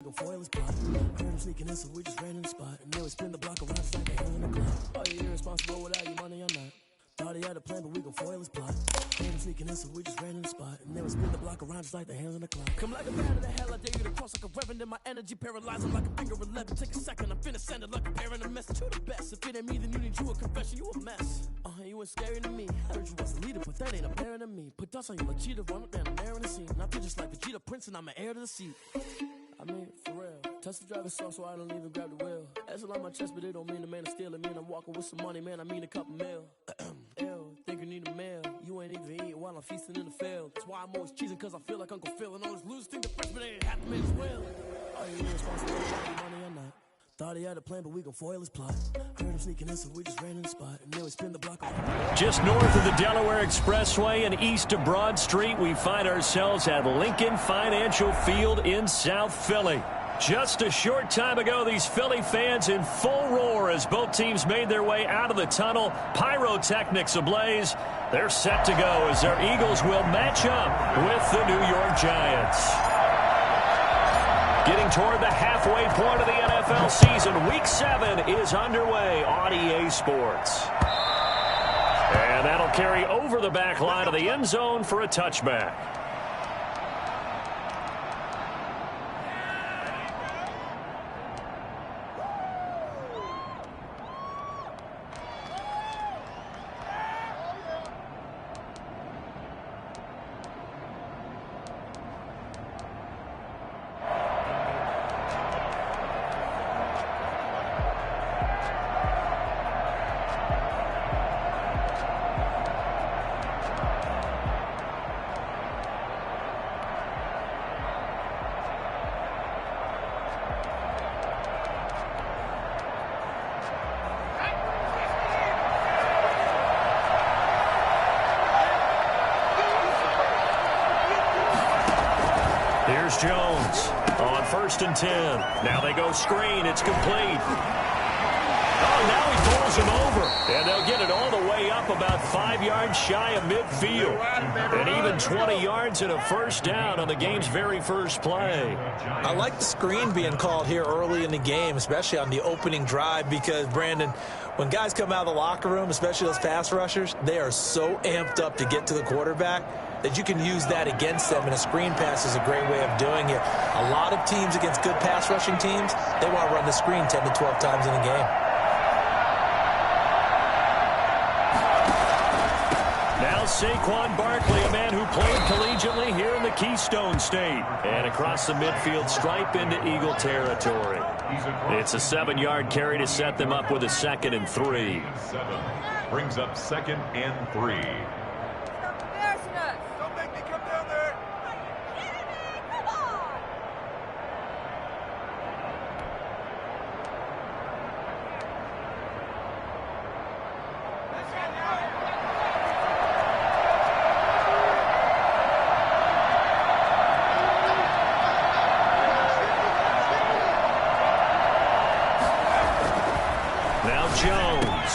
Go foil his plot. Heard him sneaking in, so we just ran in the spot. And they would spin the block around just like a hand in the clock. Are you irresponsible without your money or not? Thought he had a plan, but we gon' foil his plot. Heard him sneaking in, so we just ran in the spot. And they would spin the block around just like the hands on the clock. Come like a bat of the hell, I dare you to cross like a reverend. And my energy paralyzed him like a finger 11. Take a second, I'm finna send it like a parent a message to the best. If it ain't me, then you need you a confession, you a mess. You ain't scary to me. I heard you was a leader, but that ain't apparent to me. Put dust on you like cheetah, run up down the air in the scene. I feel just like Vegeta Prince, and I'm an heir to the seat. I mean, for real. Touch the driver's soft, so I don't even grab the wheel. That's on my chest, but it don't mean the man is stealing. Mean I'm walking with some money, man. I mean a couple mil. Ew, think you need a meal. You ain't even eating while I'm feasting in the field. That's why I'm always cheesing, cause I feel like Uncle Phil. And all this losers think the freshman ain't half the man's will. Are you irresponsible about your money or not? Thought he had a plan, but we gon' foil his plot. Heard him sneaking in, so we just ran in the spot. And they would spin the block around. Just north of the Delaware Expressway and east of Broad Street, we find ourselves at Lincoln Financial Field in South Philly. Just a short time ago, these Philly fans in full roar as both teams made their way out of the tunnel. Pyrotechnics ablaze. They're set to go as their Eagles will match up with the New York Giants. Getting toward the halfway point of the NFL season, Week 7 is underway on EA Sports. And that'll carry over the back line of the end zone for a touchback. Here's Jones on 1st and 10. Now they go screen. It's complete. Oh, now he pulls him over. And they'll get it all the way up about 5 yards shy of midfield. And even 20 yards and a first down on the game's very first play. I like the screen being called here early in the game, especially on the opening drive, because, Brandon, when guys come out of the locker room, especially those pass rushers, they are so amped up to get to the quarterback that you can use that against them, and a screen pass is a great way of doing it. A lot of teams against good pass rushing teams, they want to run the screen 10 to 12 times in a game. Now Saquon Barkley, a man who played collegiately here in the Keystone State. And across the midfield stripe into Eagle territory. It's a 7-yard carry to set them up with a 2nd and 3. Brings up 2nd and 3. Jones.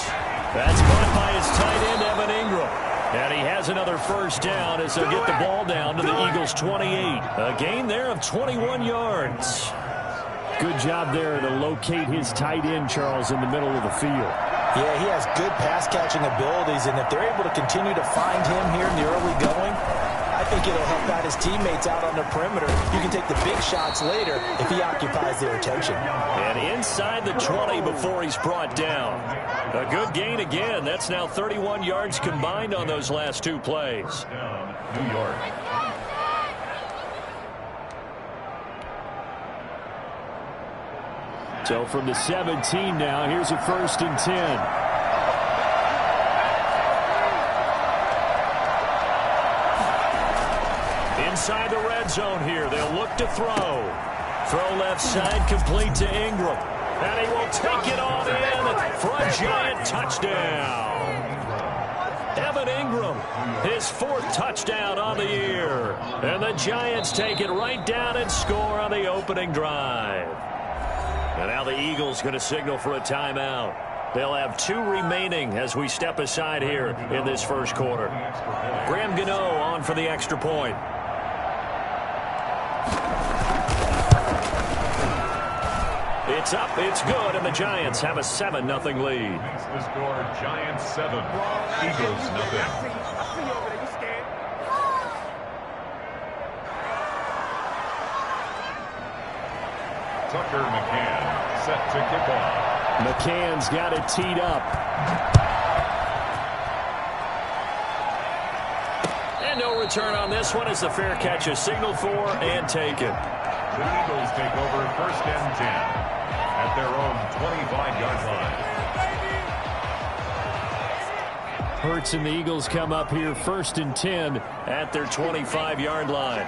That's caught by his tight end, Evan Ingram. And he has another first down as they'll get the ball down to the Eagles' 28. A gain there of 21 yards. Good job there to locate his tight end, Charles, in the middle of the field. Yeah, he has good pass-catching abilities, and if they're able to continue to find him here in the early going, I think it'll help out his teammates out on the perimeter. You can take the big shots later if he occupies their attention. And inside the 20 before he's brought down. A good gain again. That's now 31 yards combined on those last 2 plays. New York. So from the 17 now, here's a 1st and 10. Inside the red zone here. They'll look to throw. Throw left side complete to Ingram. And he will take it on in for a Giant touchdown. Evan Ingram, his 4th touchdown on the year. And the Giants take it right down and score on the opening drive. And now the Eagles going to signal for a timeout. They'll have 2 remaining as we step aside here in this first quarter. Graham Gano on for the extra point. It's up, it's good, and the Giants have a 7-0 lead. Makes the score Giants 7, Eagles nothing. Tucker McCann set to kick off. McCann's got it teed up. And no return on this one as the fair catch is signaled for and taken. The Eagles take over 1st and 10 at their own 25-yard line. Hurts and the Eagles come up here 1st and 10 at their 25-yard line.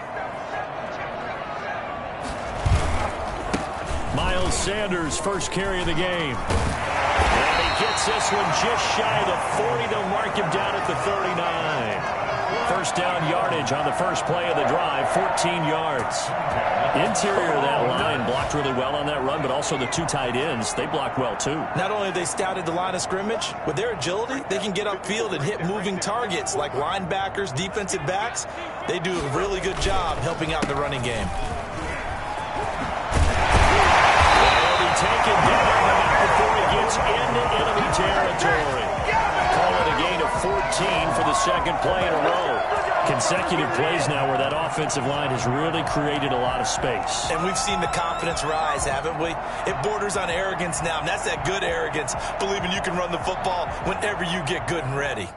Miles Sanders, first carry of the game. And he gets this one just shy of the 40. They'll mark him down at the 39. First down yardage on the first play of the drive, 14 yards. Interior of that line blocked really well on that run, but also the 2 tight ends, they blocked well too. Not only have they scouted the line of scrimmage, with their agility, they can get upfield and hit moving targets like linebackers, defensive backs. They do a really good job helping out the running game. Taken down before he gets into enemy territory. Call it a gain of 14 for the second play in a row. Consecutive plays now where that offensive line has really created a lot of space. And we've seen the confidence rise, haven't we? It borders on arrogance now, and that's that good arrogance, believing you can run the football whenever you get good and ready.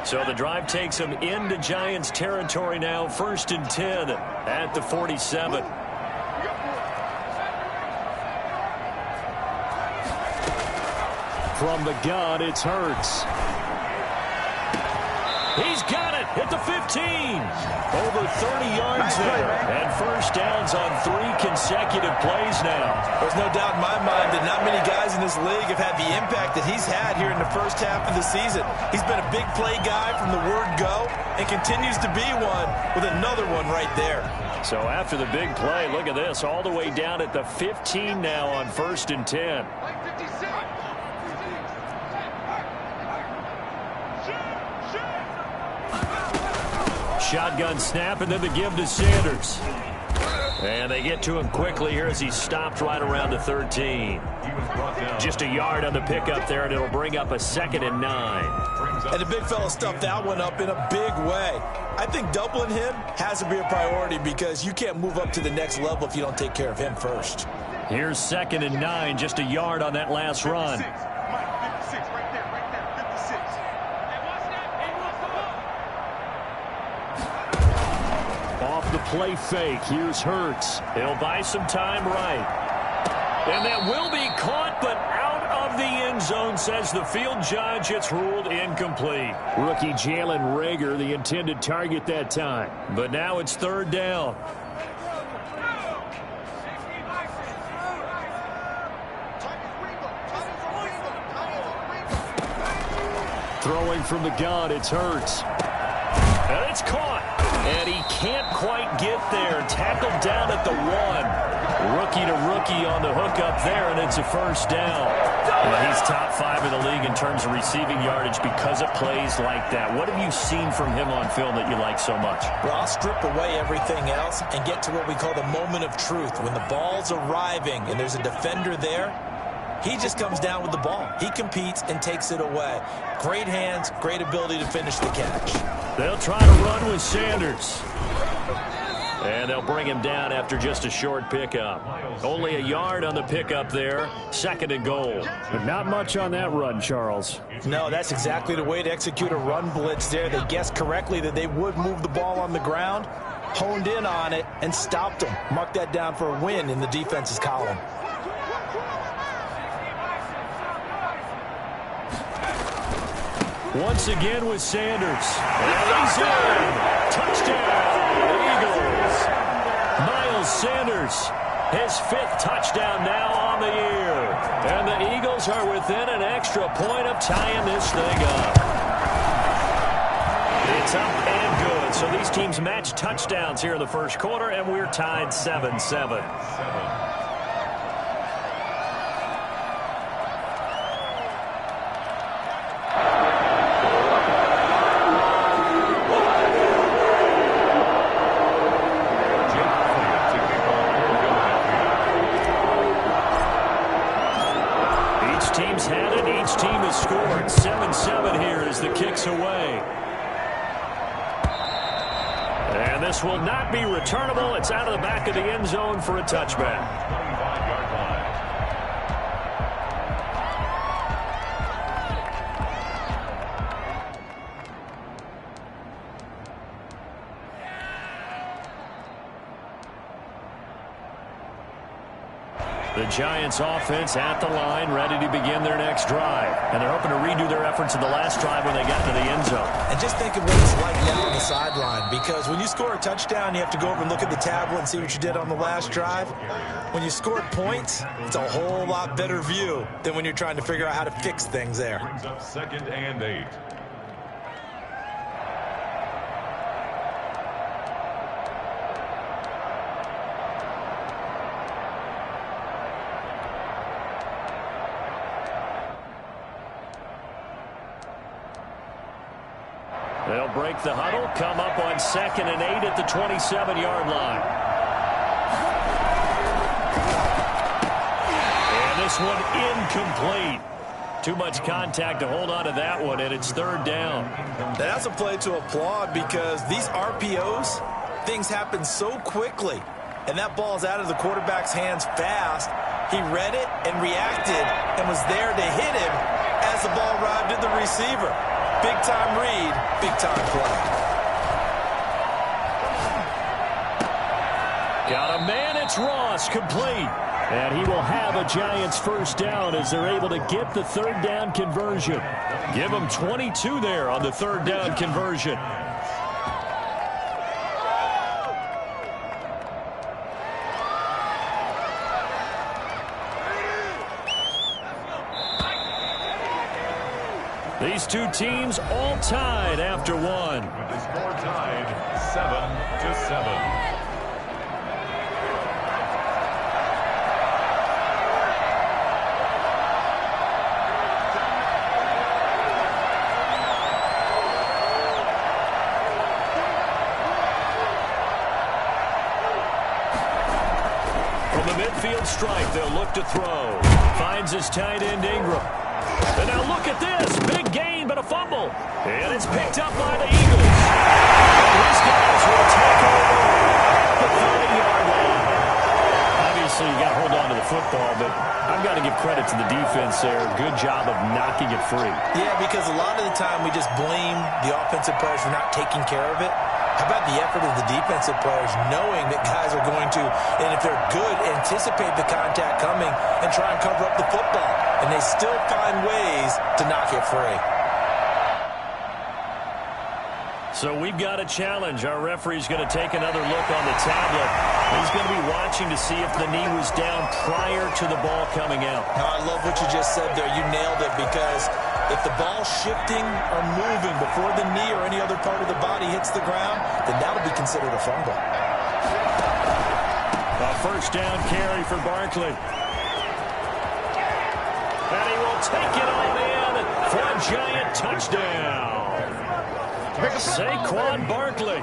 So the drive takes them into Giants territory now. 1st and 10 at the 47. From the gun, it's Hurts. He's got it at the 15. Over 30 yards there. And first downs on 3 consecutive plays now. There's no doubt in my mind that not many guys in this league have had the impact that he's had here in the first half of the season. He's been a big play guy from the word go and continues to be one with another one right there. So after the big play, look at this, all the way down at the 15 now on 1st and 10. Shotgun snap, and then the give to Sanders. And they get to him quickly here as he stopped right around the 13. Just a yard on the pickup there, and it'll bring up a 2nd and 9. And the big fella stuffed that one up in a big way. I think doubling him has to be a priority because you can't move up to the next level if you don't take care of him first. Here's 2nd and 9, just a yard on that last run. Off the play fake, here's Hurts. He'll buy some time right. And that will be caught, but out of the end zone, says the field judge. It's ruled incomplete. Rookie Jalen Reagor, the intended target that time. But now it's 3rd down. Throwing from the gun, it's Hurts. And it's caught. And he can't quite get there. Tackled down at the 1. Rookie to rookie on the hook up there, and it's a first down. And he's top 5 in the league in terms of receiving yardage because of plays like that. What have you seen from him on film that you like so much? Well, I'll strip away everything else and get to what we call the moment of truth. When the ball's arriving and there's a defender there, he just comes down with the ball. He competes and takes it away. Great hands, great ability to finish the catch. They'll try to run with Sanders. And they'll bring him down after just a short pickup. Only a yard on the pickup there. 2nd and goal. But not much on that run, Charles. No, that's exactly the way to execute a run blitz there. They guessed correctly that they would move the ball on the ground, honed in on it, and stopped them. Mark that down for a win in the defense's column. Once again with Sanders. And he's in. Touchdown, Eagles. Miles Sanders, his 5th touchdown now on the year. And the Eagles are within an extra point of tying this thing up. It's up and good. So these teams match touchdowns here in the first quarter, and we're tied 7-7. scored. 7-7 here as the kick's away. And this will not be returnable. It's out of the back of the end zone for a touchback. 25-yard line. The Giants offense at the line, ready to begin their next drive. And they're hoping to redo their efforts in the last drive when they got to the end zone. And just think of what it's like now on the sideline, because when you score a touchdown, you have to go over and look at the tablet and see what you did on the last drive. When you score points, it's a whole lot better view than when you're trying to figure out how to fix things there. Brings up 2nd and 8. They'll break the huddle, come up on 2nd and 8 at the 27-yard line. And this one incomplete. Too much contact to hold on to that one, and it's 3rd down. That's a play to applaud, because these RPOs, things happen so quickly. And that ball's out of the quarterback's hands fast. He read it and reacted and was there to hit him as the ball arrived at the receiver. Big-time read, big-time play. Got a man, it's Ross, complete. And he will have a Giants first down as they're able to get the 3rd down conversion. Give him 22 there on the 3rd down conversion. These two teams all tied after one. With the score tied 7-7. From the midfield stripe, they'll look to throw. Finds his tight end, Ingram. And now look at this. Big gain, but a fumble. And it's picked up by the Eagles. And these guys will take over the 30-yard line. Obviously, you got to hold on to the football, but I've got to give credit to the defense there. Good job of knocking it free. Yeah, because a lot of the time we just blame the offensive players for not taking care of it. How about the effort of the defensive players knowing that guys are going to, and if they're good, anticipate the contact coming and try and cover up the football. And they still find ways to knock it free. So we've got a challenge. Our referee's going to take another look on the tablet. He's going to be watching to see if the knee was down prior to the ball coming out. Now, I love what you just said there. You nailed it, because if the ball's shifting or moving before the knee or any other part of the body hits the ground, then that'll be considered a fumble. A first down carry for Barkley. And he will take it all in for a Giant touchdown. Saquon Barkley,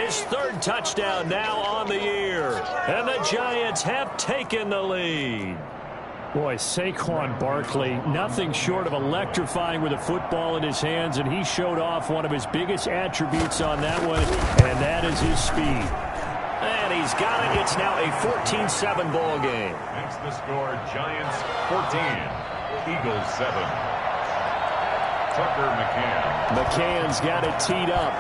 his 3rd touchdown now on the year. And the Giants have taken the lead. Boy, Saquon Barkley, nothing short of electrifying with a football in his hands, and he showed off one of his biggest attributes on that one, and that is his speed. And he's got it. It's now a 14-7 ball game. Makes the score Giants 14, Eagles 7. Tucker McCann. McCann's got it teed up.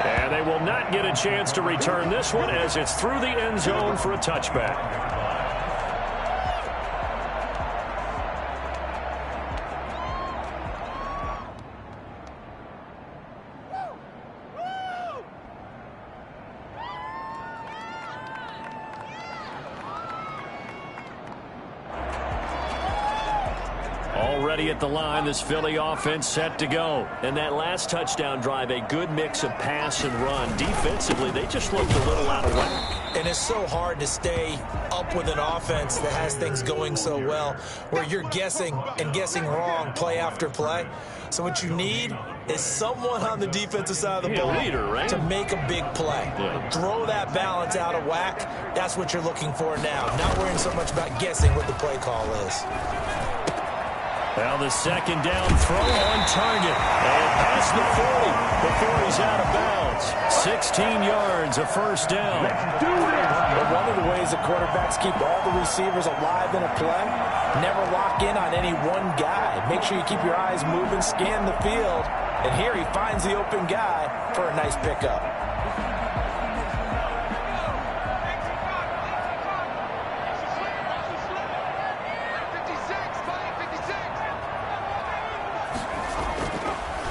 And they will not get a chance to return this one as it's through the end zone for a touchback. Already at the line, this Philly offense set to go. And that last touchdown drive, a good mix of pass and run. Defensively, they just looked a little out of whack. And it's so hard to stay up with an offense that has things going so well, where you're guessing and guessing wrong play after play. So what you need is someone on the defensive side of the ball to make a big play. Throw that balance out of whack. That's what you're looking for now. Not worrying so much about guessing what the play call is. Well, the second down throw on target. And past the 40 before he's out of bounds. 16 yards, a first down. But one of the ways that quarterbacks keep all the receivers alive in a play, never lock in on any one guy. Make sure you keep your eyes moving, scan the field. And here he finds the open guy for a nice pickup.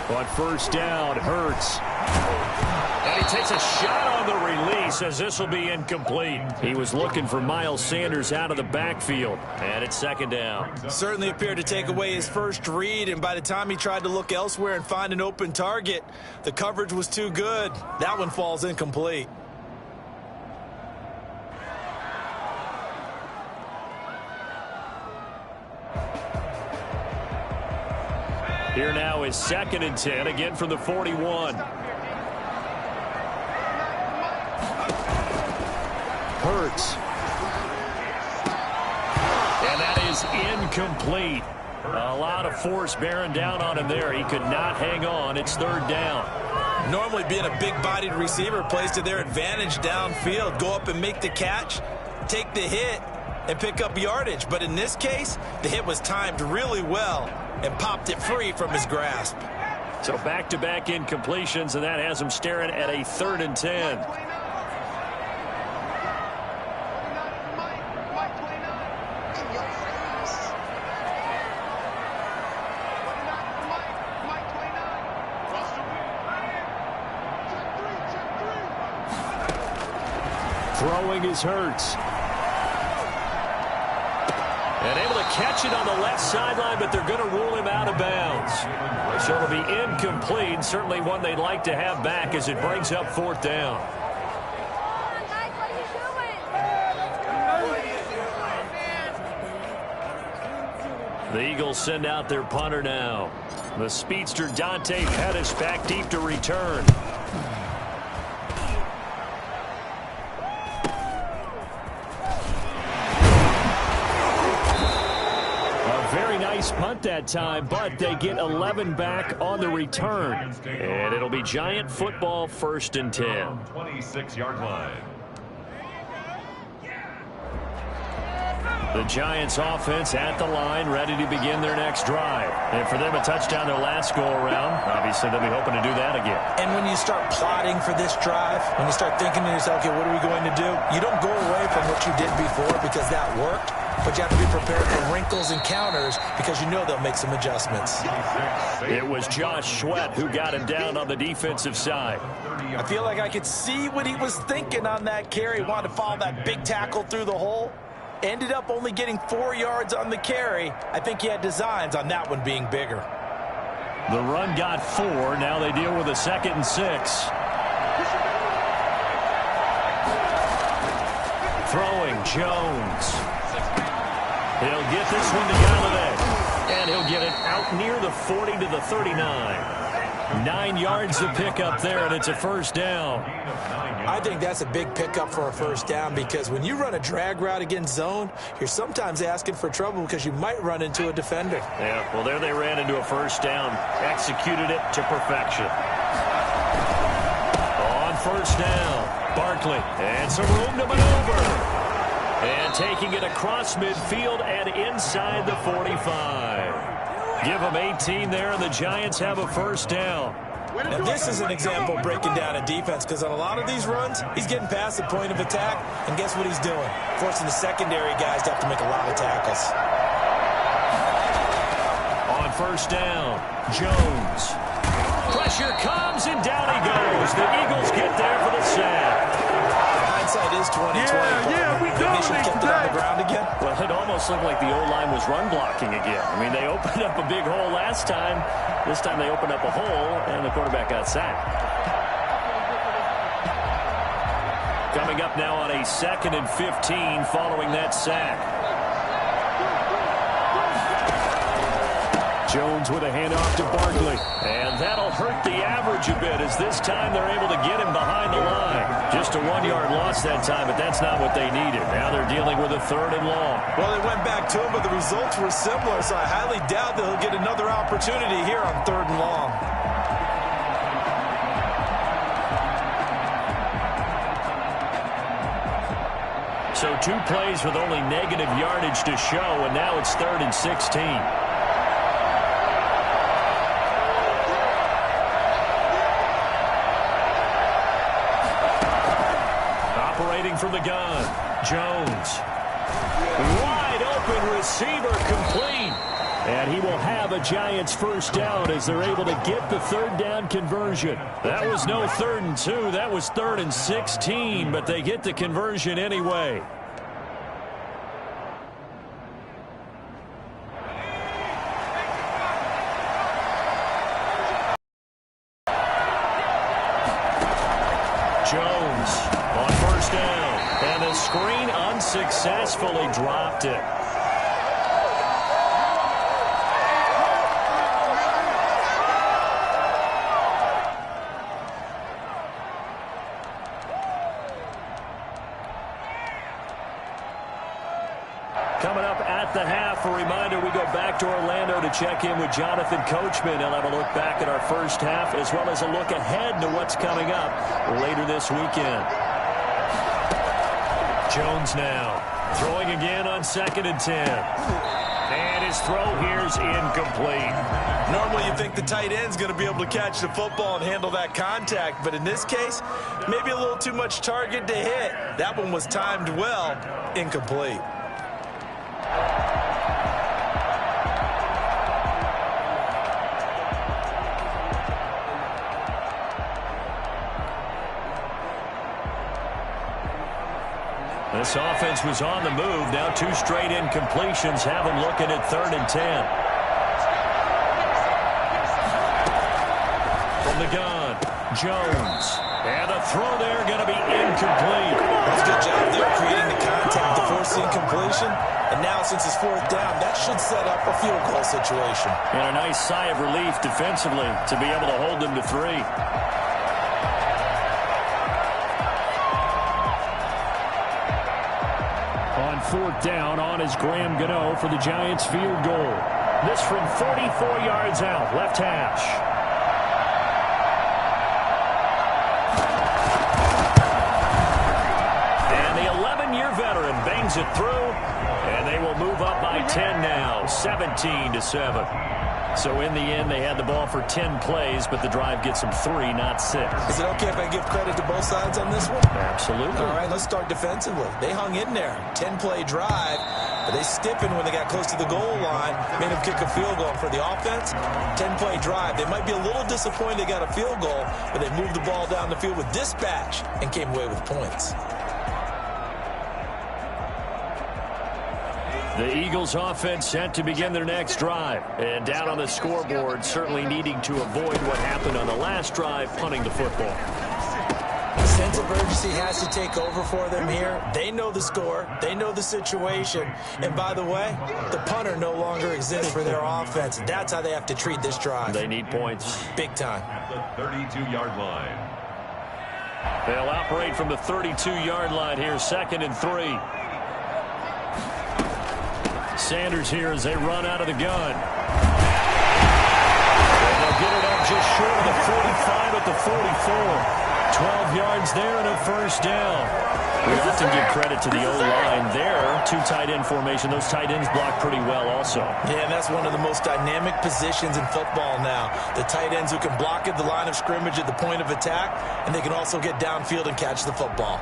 On first down, Hurts. And he takes a shot on the release as this will be incomplete. He was looking for Miles Sanders out of the backfield. And it's second down. Certainly appeared to take away his first read, and by the time he tried to look elsewhere and find an open target, the coverage was too good. That one falls incomplete. Here now is 2nd and 10, again from the 41. Hurts. And that is incomplete. A lot of force bearing down on him there. He could not hang on. It's third down. Normally being a big-bodied receiver plays to their advantage downfield. Go up and make the catch, take the hit, and pick up yardage. But in this case, the hit was timed really well and popped it free from his grasp. So back-to-back incompletions, and that has him staring at a 3rd and 10. Throwing is Hurts. And able to catch it on the left sideline, but they're going to rule him out of bounds. So it'll be incomplete, certainly one they'd like to have back as it brings up 4th down. The Eagles send out their punter now. The speedster Dante Pettis back deep to return. Punt that time, but they get 11 back on the return. And it'll be Giant football, 1st and 10. 26-yard line. The Giants offense at the line, ready to begin their next drive. And for them, a touchdown their last go-around. Obviously, they'll be hoping to do that again. And when you start plotting for this drive, when you start thinking to yourself, okay, what are we going to do? You don't go away from what you did before because that worked. But you have to be prepared for wrinkles and counters because you know they'll make some adjustments. It was Josh Sweat who got him down on the defensive side. I feel like I could see what he was thinking on that carry. Wanted to follow that big tackle through the hole. Ended up only getting 4 yards on the carry. I think he had designs on that one being bigger. The run got 4. Now they deal with a 2nd and 6. Throwing Jones. He'll get this one to Galladay. And he'll get it out near the 40 to the 39. 9 yards to pick up there, and it's a first down. I think that's a big pickup for a first down because when you run a drag route against zone, you're sometimes asking for trouble because you might run into a defender. Yeah, well, there they ran into a first down. Executed it to perfection. On first down, Barkley. And some room to maneuver. And taking it across midfield and inside the 45. Give them 18 there, and the Giants have a first down. Now, this is an example of breaking down a defense because on a lot of these runs, he's getting past the point of attack, and guess what he's doing? Forcing the secondary guys to have to make a lot of tackles. On first down, Jones. Pressure comes, and down he goes. The Eagles get there for the sack. Hindsight is 20/20. Yeah, we They should have kept it on the ground again. Well, it almost looked like the O-line was run blocking again. I mean, they opened up a big hole last time. This time they opened up a hole, and the quarterback got sacked. Coming up now on a 2nd and 15 following that sack. Jones with a handoff to Barkley. And that'll hurt the average a bit as this time they're able to get him behind the line. Just a 1-yard loss that time, but that's not what they needed. Now they're dealing with a 3rd and long. Well, they went back to him, but the results were similar, so I highly doubt that he'll get another opportunity here on 3rd and long. So 2 plays with only negative yardage to show, and now it's 3rd and 16. Operating from the gun, Jones. Wide open receiver, complete. And he will have a Giants first down as they're able to get the 3rd down conversion. That was no 3rd and 2. That was 3rd and 16, but they get the conversion anyway. Jones on first down. And the screen unsuccessfully dropped it. Coming up at the half, a reminder, we go back to Orlando to check in with Jonathan Coachman. He'll have a look back at our first half as well as a look ahead to what's coming up later this weekend. Jones now throwing again on 2nd and 10. And his throw here's incomplete. Normally you think the tight end's going to be able to catch the football and handle that contact, but in this case, maybe a little too much target to hit. That one was timed well, incomplete. This offense was on the move. Now 2 straight incompletions have them looking at 3rd and 10. From the gun, Jones. And the throw there going to be incomplete. That's a good job there creating the contact to force the incompletion. And now since it's 4th down, that should set up a field goal situation. And a nice sigh of relief defensively to be able to hold them to 3. On 4th down, on is Graham Gano for the Giants field goal. This from 44 yards out, left hash. And the 11-year veteran bangs it through, and they will move up by 10 now, 17-7. So in the end, they had the ball for 10 plays, but the drive gets them 3, not 6. Is it okay if I give credit to both sides on this one? Absolutely. All right, let's start defensively. They hung in there. 10-play drive, but they stiffened when they got close to the goal line, made them kick a field goal. For the offense, 10-play drive. They might be a little disappointed they got a field goal, but they moved the ball down the field with dispatch and came away with points. The Eagles offense set to begin their next drive. And down on the scoreboard, certainly needing to avoid what happened on the last drive, punting the football. A sense of urgency has to take over for them here. They know the score. They know the situation. And by the way, the punter no longer exists for their offense. That's how they have to treat this drive. They need points. Big time. At the 32-yard line. They'll operate from the 32-yard line here, 2nd and 3. Sanders here as they run out of the gun. And they'll get it up just short of the 45 at the 44. 12 yards there and a first down. We often give credit to the O-line there. 2 tight end formation. Those tight ends block pretty well also. Yeah, and that's one of the most dynamic positions in football now. The tight ends who can block at the line of scrimmage at the point of attack, and they can also get downfield and catch the football.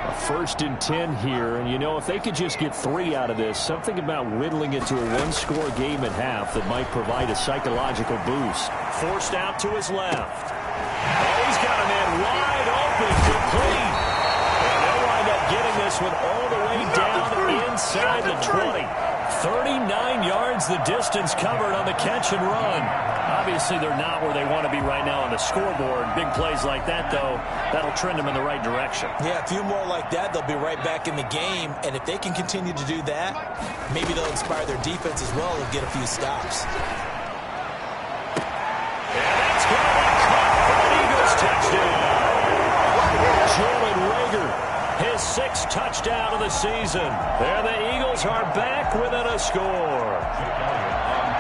A 1st and 10 here, and you know, if they could just get 3 out of this, something about whittling it to a 1-score game at half that might provide a psychological boost. Forced out to his left. Oh, he's got a man wide open, complete. And they'll wind up getting this one all the way down inside the 20. 39 yards the distance covered on the catch and run. Obviously, they're not where they want to be right now on the scoreboard. Big plays like that, though, that'll trend them in the right direction. Yeah, a few more like that, they'll be right back in the game. And if they can continue to do that, maybe they'll inspire their defense as well and get a few stops. And that's going to be caught for an Eagles touchdown. Jalen Reagor, his 6th touchdown of the season. And the Eagles are back within a score.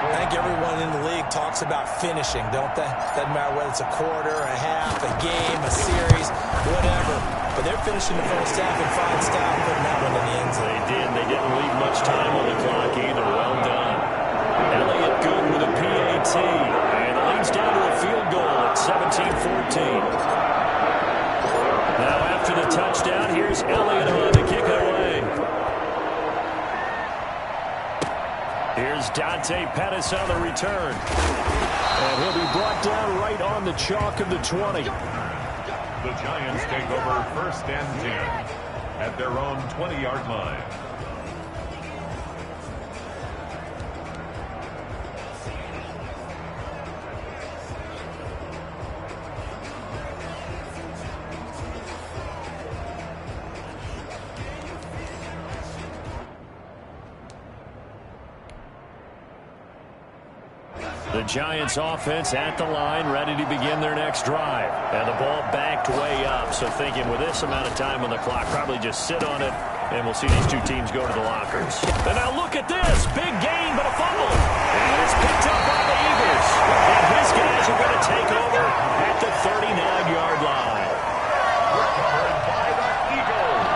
I think everyone in the league talks about finishing, don't they? Doesn't matter whether it's a quarter, a half, a game, a series, whatever. But they're finishing the first half in fine style, putting that one in the end zone. They did. They didn't leave much time on the clock either. Well done. Elliott Good with a PAT. And the lead's down to a field goal at 17-14. Now after the touchdown, here's Elliott on to kick it away. Here's Dante Pettis on the return. And he'll be brought down right on the chalk of the 20. The Giants take over 1st and 10 at their own 20-yard line. The Giants offense at the line, ready to begin their next drive. And the ball backed way up, so thinking with this amount of time on the clock, probably just sit on it, and we'll see these two teams go to the lockers. And now look at this. Big gain, but a fumble. And it's picked up by the Eagles. And his guys are going to take over at the 39-yard line. Recovered by the Eagles.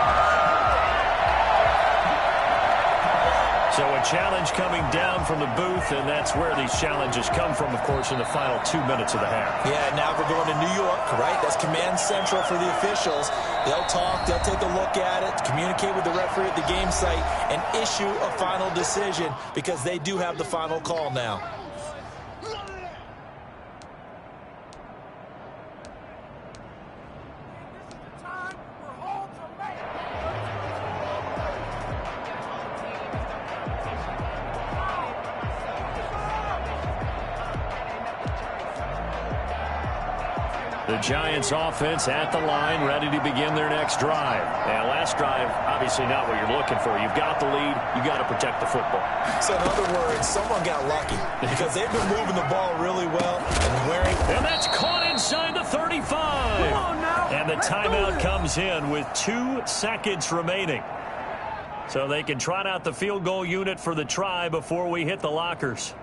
So a challenge coming down from the booth, and that's where these challenges come from, of course, in the final 2 minutes of the half. Yeah, now we're going to New York, right? That's command central for the officials. They'll talk, they'll take a look at it, communicate with the referee at the game site, and issue a final decision because they do have the final call now. The Giants offense at the line, ready to begin their next drive. And last drive, obviously not what you're looking for. You've got the lead. You've got to protect the football. So in other words, someone got lucky because they've been moving the ball really well and wearing. And that's caught inside the 35. And the timeout comes in with 2 seconds remaining. So they can trot out the field goal unit for the try before we hit the lockers.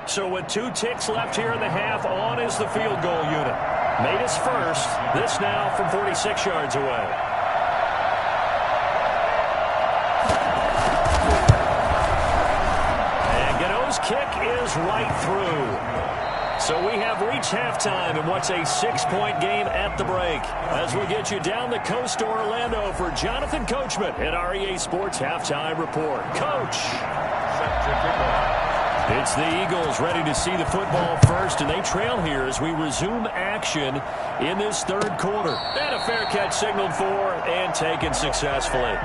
So with 2 ticks left here in the half, on is the field goal unit. Made his first. This now from 46 yards away. And Gano's kick is right through. So we have reached halftime in what's a 6-point game at the break. As we get you down the coast to Orlando for Jonathan Coachman at our EA Sports Halftime Report. Coach. Set to kick off. It's the Eagles ready to see the football first, and they trail here as we resume action in this 3rd quarter. And a fair catch signaled for and taken successfully.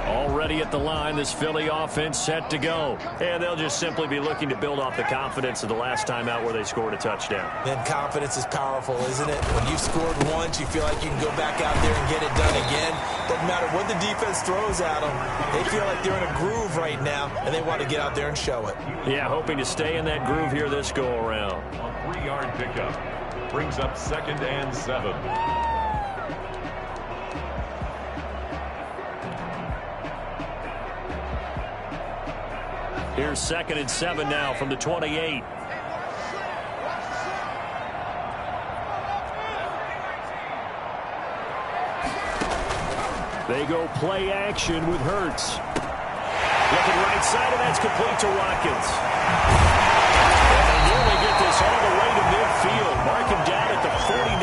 Already at the line, this Philly offense set to go. And they'll just simply be looking to build off the confidence of the last time out where they scored a touchdown. And confidence is powerful, isn't it? When you scored once, you feel like you can go back out there and get it done again. Doesn't matter what the defense throws at them. They feel like they're in a groove right now, and they want to get out there and show it. Yeah, hoping to stay in that groove here this go-around. A 3-yard pickup brings up 2nd and 7. Here's 2nd and 7 now from the 28. They go play action with Hurts. Looking right side, and that's complete to Watkins. And they nearly get this all the way to midfield. Mark him down at the 49.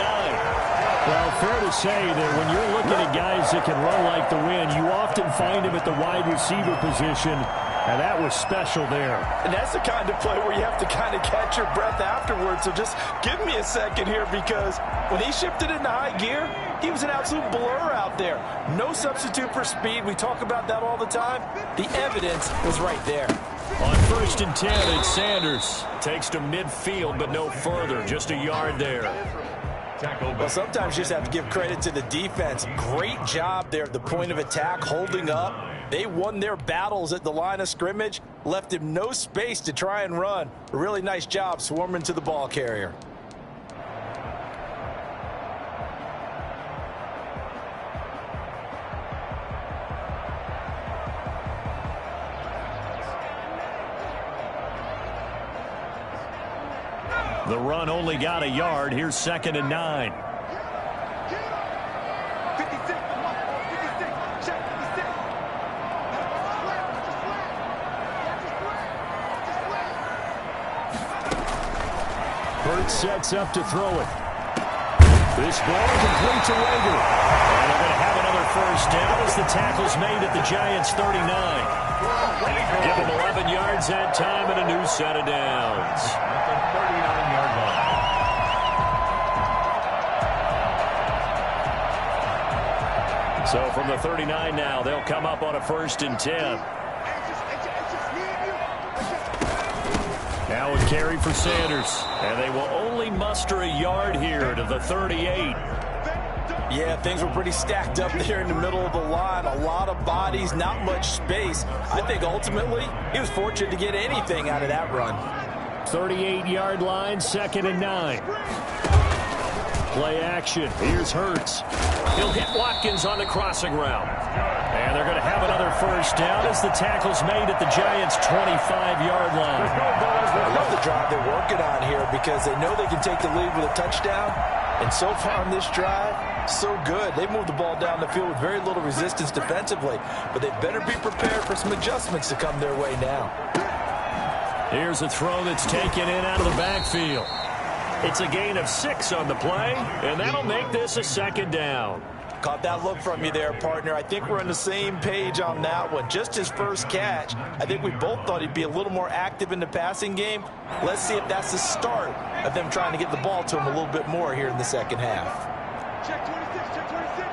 Well, to say that when you're looking at guys that can run like the wind, you often find them at the wide receiver position, and that was special there. And that's the kind of play where you have to kind of catch your breath afterwards. So just give me a second here, because when he shifted into high gear, he was an absolute blur out there. No substitute for speed. We talk about that all the time. The evidence was right there. On 1st and 10, it's Sanders. Takes to midfield, but no further. Just a yard there. Well, sometimes you just have to give credit to the defense. Great job there at the point of attack, holding up. They won their battles at the line of scrimmage, left him no space to try and run. A really nice job swarming to the ball carrier. The run only got a yard. Here's 2nd and 9. Hurts sets up to throw it. This ball complete to Rager. And they're going to have another first down as the tackle's made at the Giants' 39. Give them 11 yards that time and a new set of downs. At the 39-yard line. So from the 39 now, they'll come up on a 1st and 10. Now a carry for Sanders. And they will only muster a yard here to the 38. Yeah, things were pretty stacked up there in the middle of the line. A lot of bodies, not much space. I think ultimately he was fortunate to get anything out of that run. 38-yard line, 2nd and 9. Play action. Here's Hurts. He'll hit Watkins on the crossing route. And they're going to have another first down as the tackle's made at the Giants' 25-yard line. I love the drive they're working on here because they know they can take the lead with a touchdown. And so far on this drive, so good. They moved the ball down the field with very little resistance defensively. But they better be prepared for some adjustments to come their way now. Here's a throw that's taken in out of the backfield. It's a gain of 6 on the play, and that'll make this a 2nd down. Caught that look from you there, partner. I think we're on the same page on that one. Just his first catch. I think we both thought he'd be a little more active in the passing game. Let's see if that's the start of them trying to get the ball to him a little bit more here in the second half. Check 26, check 26.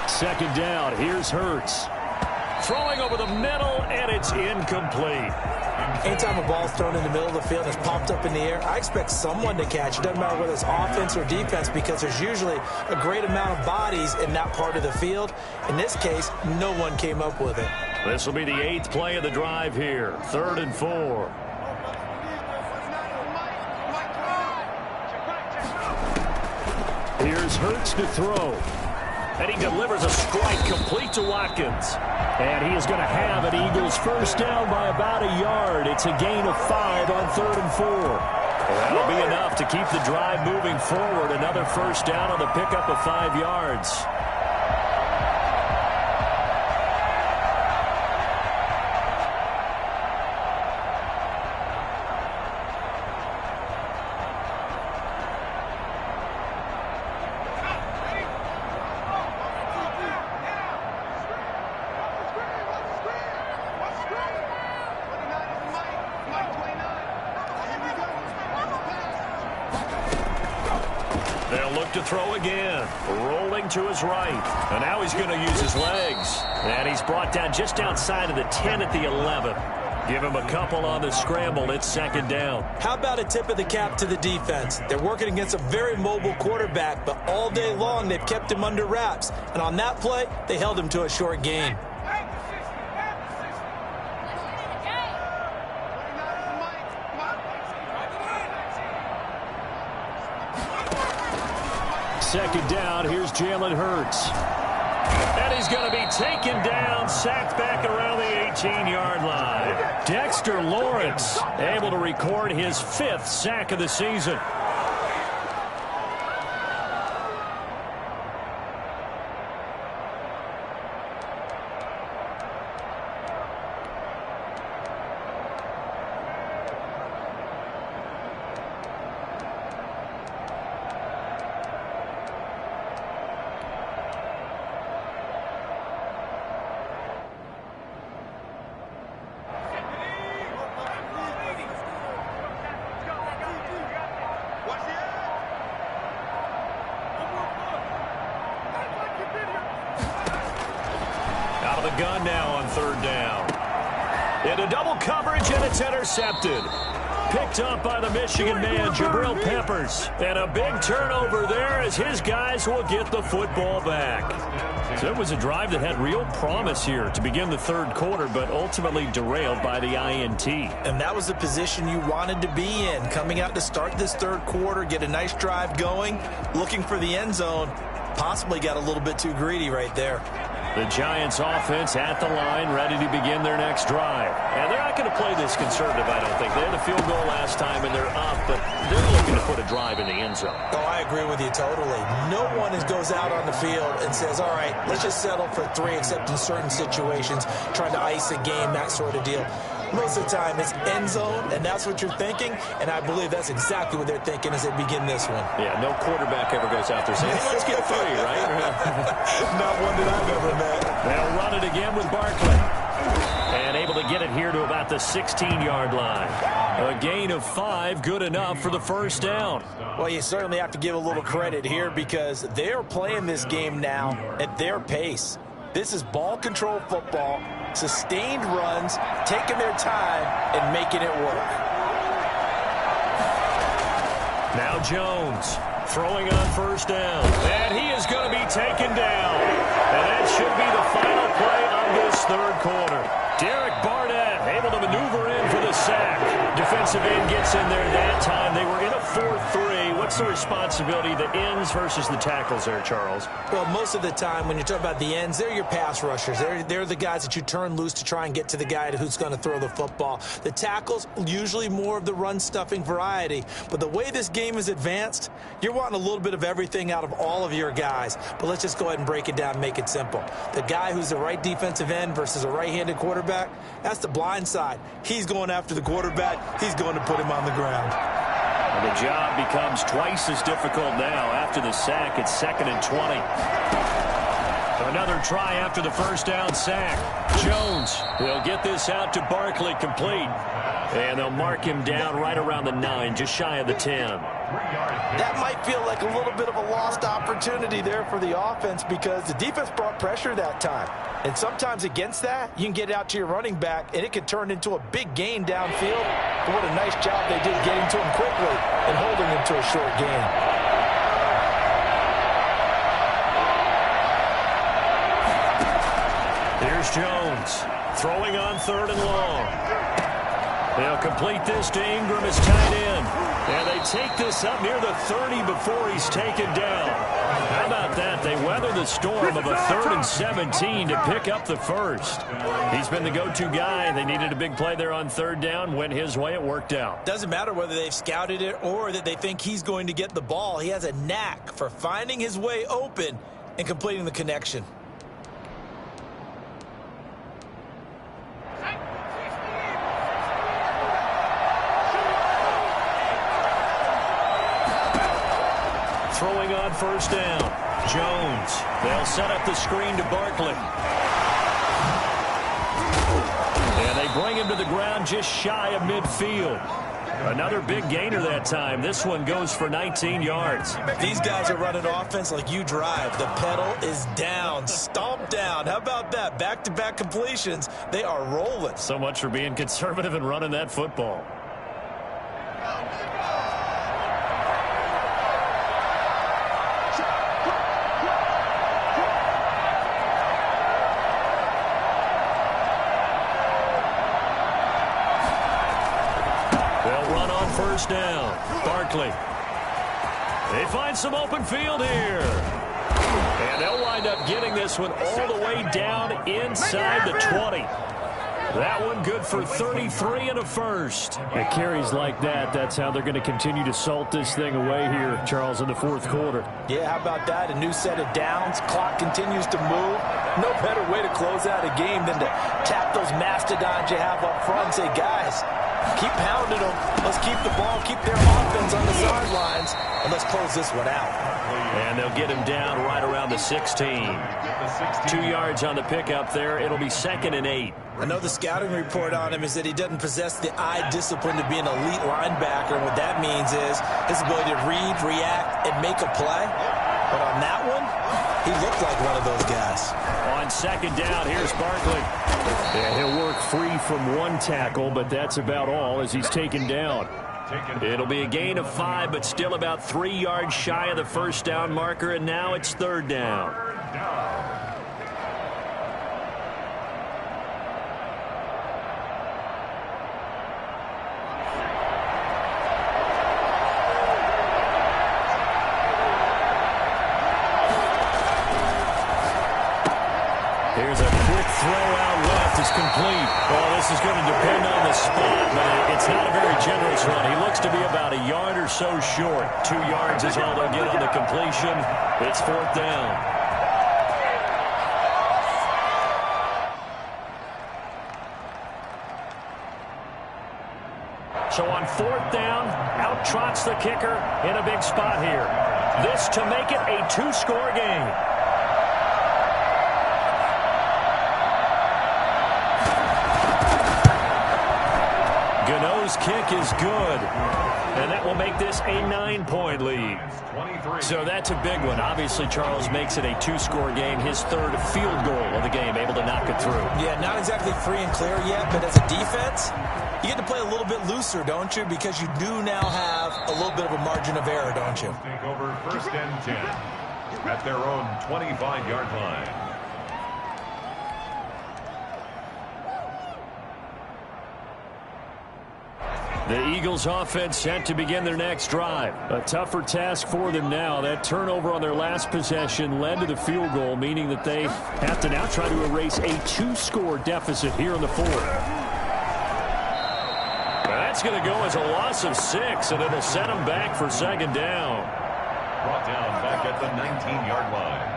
Second down. Here's Hurts. Throwing over the middle, and it's incomplete. Anytime a ball's thrown in the middle of the field and it's popped up in the air, I expect someone to catch it. Doesn't matter whether it's offense or defense, because there's usually a great amount of bodies in that part of the field. In this case, no one came up with it. This will be the 8th play of the drive here. 3rd and 4. Here's Hurts to throw. And he delivers a strike complete to Watkins. And he is going to have an Eagles first down by about a yard. It's a gain of 5 on 3rd and 4. That'll be enough to keep the drive moving forward. Another first down on the pickup of 5 yards. To throw again, rolling to his right, and now he's going to use his legs, and he's brought down just outside of the 10 at the 11. Give him a couple on the scramble. It's 2nd down. How about a tip of the cap to the defense? They're working against a very mobile quarterback, but all day long they've kept him under wraps, and on that play they held him to a short gain. Second down, here's Jalen Hurts. And he's going to be taken down, sacked back around the 18-yard line. Dexter Lawrence able to record his 5th sack of the season. the gun now on third down. Into double coverage, and it's intercepted. Picked up by the Michigan man, Jabril Peppers. And a big turnover there as his guys will get the football back. So it was a drive that had real promise here to begin the third quarter, but ultimately derailed by the INT. And that was the position you wanted to be in. Coming out to start this third quarter, get a nice drive going, looking for the end zone. Possibly got a little bit too greedy right there. The Giants offense at the line, ready to begin their next drive. And they're not going to play this conservative, I don't think. They had a field goal last time, and they're up, but they're looking to put a drive in the end zone. Oh, I agree with you totally. No one goes out on the field and says, all right, let's just settle for 3, except in certain situations, trying to ice a game, that sort of deal. Most of the time, it's end zone, and that's what you're thinking, and I believe that's exactly what they're thinking as they begin this one. Yeah, no quarterback ever goes out there saying, hey, let's get 3, right? Not one that I've ever met. They'll run it again with Barkley. And able to get it here to about the 16-yard line. A gain of 5, good enough for the first down. Well, you certainly have to give a little credit here because they're playing this game now at their pace. This is ball control football, sustained runs, taking their time, and making it work. Now Jones throwing on first down. And he is going to be taken down. And that should be the final play of this third quarter. Derek Barnett able to maneuver in for the sack. Defensive end gets in there that time. They were in a 4-3. What's the responsibility, the ends versus the tackles there, Charles? Well, most of the time when you talk about the ends, they're your pass rushers. They're the guys that you turn loose to try and get to the guy who's going to throw the football. The tackles, usually more of the run-stuffing variety. But the way this game is advanced, you're wanting a little bit of everything out of all of your guys. But let's just go ahead and break it down and make it simple. The guy who's the right defensive end versus a right-handed quarterback, that's the blind side. He's going after the quarterback. He's going to put him on the ground. And the job becomes twice as difficult now after the sack. It's 2nd and 20. Another try after the first down sack. Jones will get this out to Barkley, complete. And they'll mark him down right around the 9, just shy of the 10. That might feel like a little bit of a lost opportunity there for the offense because the defense brought pressure that time. And sometimes against that, you can get out to your running back, and it could turn into a big gain downfield. But what a nice job they did getting to him quickly and holding him to a short gain. Here's Jones throwing on 3rd and long. They'll complete this to Ingram as tight end. And they take this up near the 30 before he's taken down. How about that? They weather the storm of a 3rd and 17 to pick up the first. He's been the go-to guy. They needed a big play there on 3rd down. Went his way. It worked out. Doesn't matter whether they've scouted it or that they think he's going to get the ball. He has a knack for finding his way open and completing the connection. Throwing on first down. Jones. They'll set up the screen to Barkley. And they bring him to the ground just shy of midfield. Another big gainer that time. This one goes for 19 yards. These guys are running offense like you drive. The pedal is down, stomped down. How about that? Back-to-back completions. They are rolling. So much for being conservative and running that football. First down. Barkley. They find some open field here. And they'll wind up getting this one all the way down inside the 20. That one good for 33 and a first. At carries like that, that's how they're going to continue to salt this thing away here, Charles, in the fourth quarter. Yeah, how about that? A new set of downs. Clock continues to move. No better way to close out a game than to tap those mastodons you have up front and say, guys, keep pounding them. Let's keep the ball, keep their offense on the sidelines, and let's close this one out. And they'll get him down right around the 16. 2 yards on the pickup there. It'll be 2nd and 8. I know the scouting report on him is that he doesn't possess the eye discipline to be an elite linebacker. And what that means is his ability to read, react, and make a play. But on that one, he looked like one of those guys. On on second down, here's Barkley. And he'll work free from one tackle, but that's about all as he's taken down. It'll be a gain of 5, but still about 3 yards shy of the first down marker, and now it's third down. Here's a quick throw out left. It's complete. Well, this is going to depend on the spot, but it's not a very generous run. He looks to be about a yard or so short. 2 yards is all they'll get on the completion. It's fourth down. So on fourth down, out trots the kicker in a big spot here. This to make it a 2-score game. Gano's kick is good, and that will make this a 9-point lead. So that's a big one. Obviously, Charles makes it a 2-score game, his third field goal of the game, able to knock it through. Yeah, not exactly free and clear yet, but as a defense, you get to play a little bit looser, don't you? Because you do now have a little bit of a margin of error, don't you? Take over first and 10 at their own 25-yard line. The Eagles offense set to begin their next drive. A tougher task for them now. That turnover on their last possession led to the field goal, meaning that they have to now try to erase a 2-score deficit here in the fourth. That's going to go as a loss of 6, and it'll set them back for second down. Brought down back at the 19-yard line.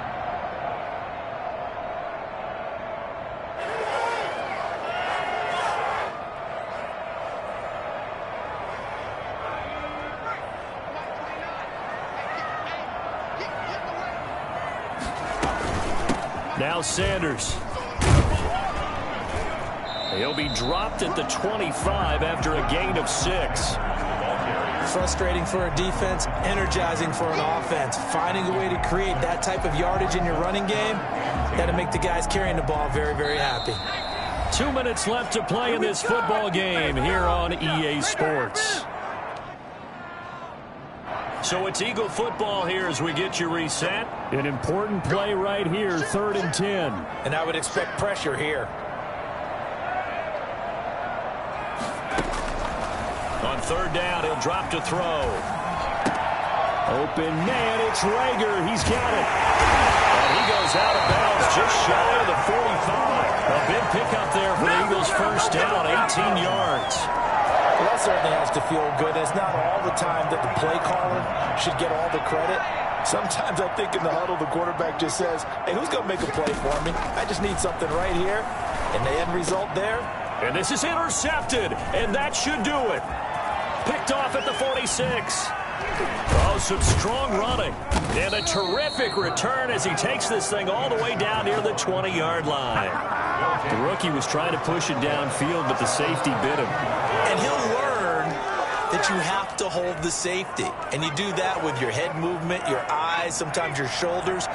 Now Sanders. He'll be dropped at the 25 after a gain of 6. Frustrating for a defense, energizing for an offense. Finding a way to create that type of yardage in your running game, that'll make the guys carrying the ball very, very happy. 2 minutes left to play in this football game here on EA Sports. So it's Eagle football here as we get you reset. An important play right here, 3rd and 10. And I would expect pressure here. On third down, he'll drop to throw. Open man, it's Rager. He's got it. And he goes out of bounds just shy of the 45. A big pickup there for the Eagles' first down, 18 yards. Well, that certainly has to feel good. It's not all the time that the play caller should get all the credit. Sometimes I think in the huddle, the quarterback just says, hey, who's going to make a play for me? I just need something right here. And the end result there. And this is intercepted, and that should do it. Picked off at the 46. Oh, some strong running. And a terrific return as he takes this thing all the way down near the 20-yard line. The rookie was trying to push it downfield, but the safety bit him. And he'll learn that you have to hold the safety. And you do that with your head movement, your eyes, sometimes your shoulders.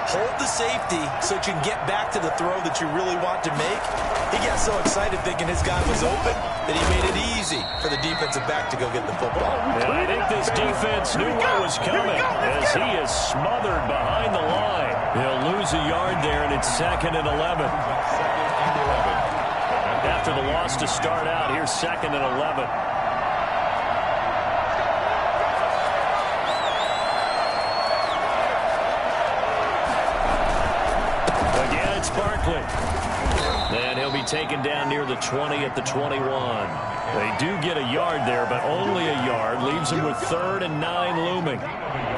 Hold the safety so that you can get back to the throw that you really want to make. He got so excited thinking his guy was open that he made it easy for the defensive back to go get the football. And I think this defense knew what was coming as he is smothered behind the line. He'll lose a yard there, and it's 2nd and 11. After the loss to start out, here's 2nd and 11. Again, it's Barkley. And he'll be taken down near the 20 at the 21. They do get a yard there, but only a yard. Leaves him with 3rd and 9 looming.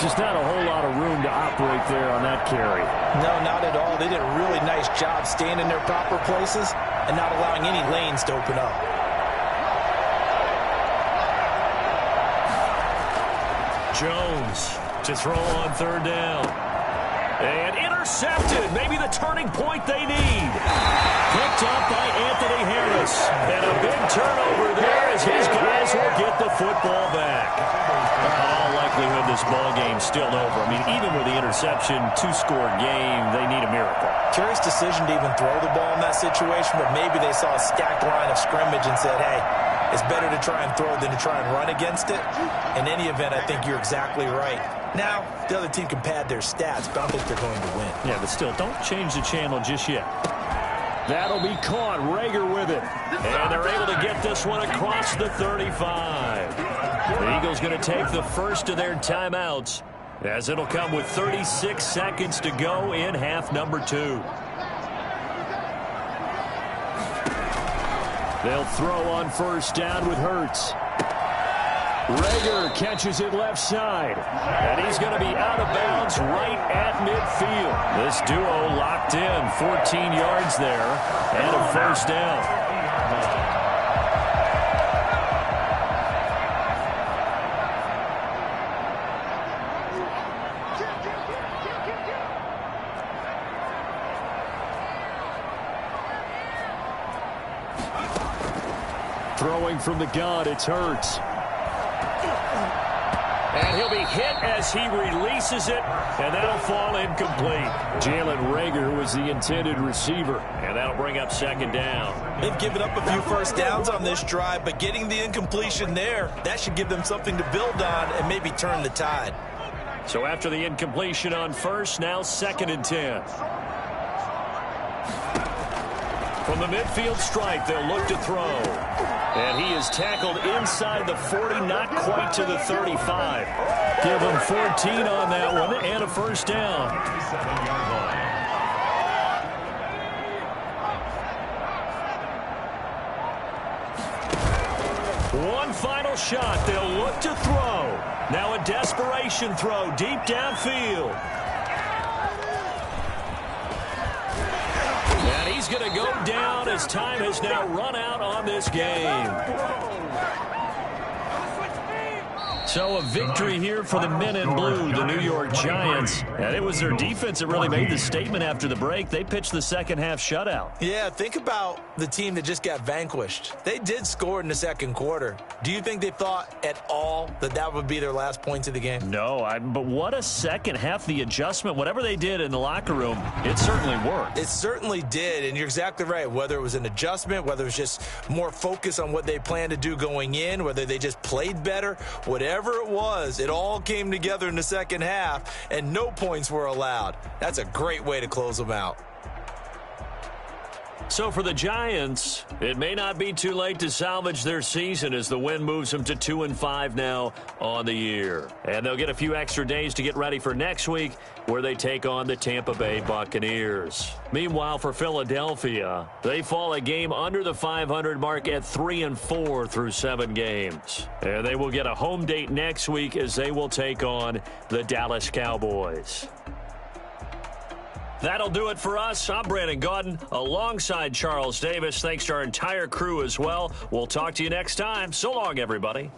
Just not a whole lot of room to operate there on that carry. No, not at all. They did a really nice job staying in their proper places and not allowing any lanes to open up. Jones to throw on 3rd down. And intercepted. Maybe the turning point they need. Picked up by Anthony Harris. And a big turnover there as his guys will get the football back. In all likelihood, this ball game's still over. I mean, even with the interception, two-score game, they need a miracle. Curious decision to even throw the ball in that situation, but maybe they saw a stacked line of scrimmage and said, hey, it's better to try and throw than to try and run against it. In any event, I think you're exactly right. Now, the other team can pad their stats, but I don't think they're going to win. Yeah, but still, don't change the channel just yet. That'll be caught. Rager with it. And they're able to get this one across the 35. The Eagles going to take the first of their timeouts, as it'll come with 36 seconds to go in half number 2. They'll throw on first down with Hurts. Rager catches it left side, and he's going to be out of bounds right at midfield. This duo locked in, 14 yards there, and a first down. Throwing from the gun, it's Hurts. And he'll be hit as he releases it, and that'll fall incomplete. Jalen Rager was the intended receiver, and that'll bring up second down. They've given up a few first downs on this drive, but getting the incompletion there, that should give them something to build on and maybe turn the tide. So after the incompletion on first, now 2nd and 10. From the midfield stripe, they'll look to throw. And he is tackled inside the 40, not quite to the 35. Give him 14 on that one and a first down. One final shot. They'll look to throw. Now a desperation throw deep downfield. He's going to go down as time has now run out on this game. So a victory here for the men in blue, the New York Giants. And it was their defense that really made the statement after the break. They pitched the second half shutout. Yeah, think about the team that just got vanquished. They did score in the second quarter. Do you think they thought at all that that would be their last points of the game? No, but what a second half. The adjustment, whatever they did in the locker room, it certainly worked. It certainly did, and you're exactly right. Whether it was an adjustment, whether it was just more focus on what they planned to do going in, whether they just played better, whatever it was, it all came together in the second half, and no points were allowed. That's a great way to close them out. So for the Giants, it may not be too late to salvage their season as the win moves them to 2-5 now on the year. And they'll get a few extra days to get ready for next week, where they take on the Tampa Bay Buccaneers. Meanwhile, for Philadelphia, they fall a game under the 500 mark at 3-4 through 7 games. And they will get a home date next week as they will take on the Dallas Cowboys. That'll do it for us. I'm Brandon Gaudin alongside Charles Davis. Thanks to our entire crew as well. We'll talk to you next time. So long, everybody.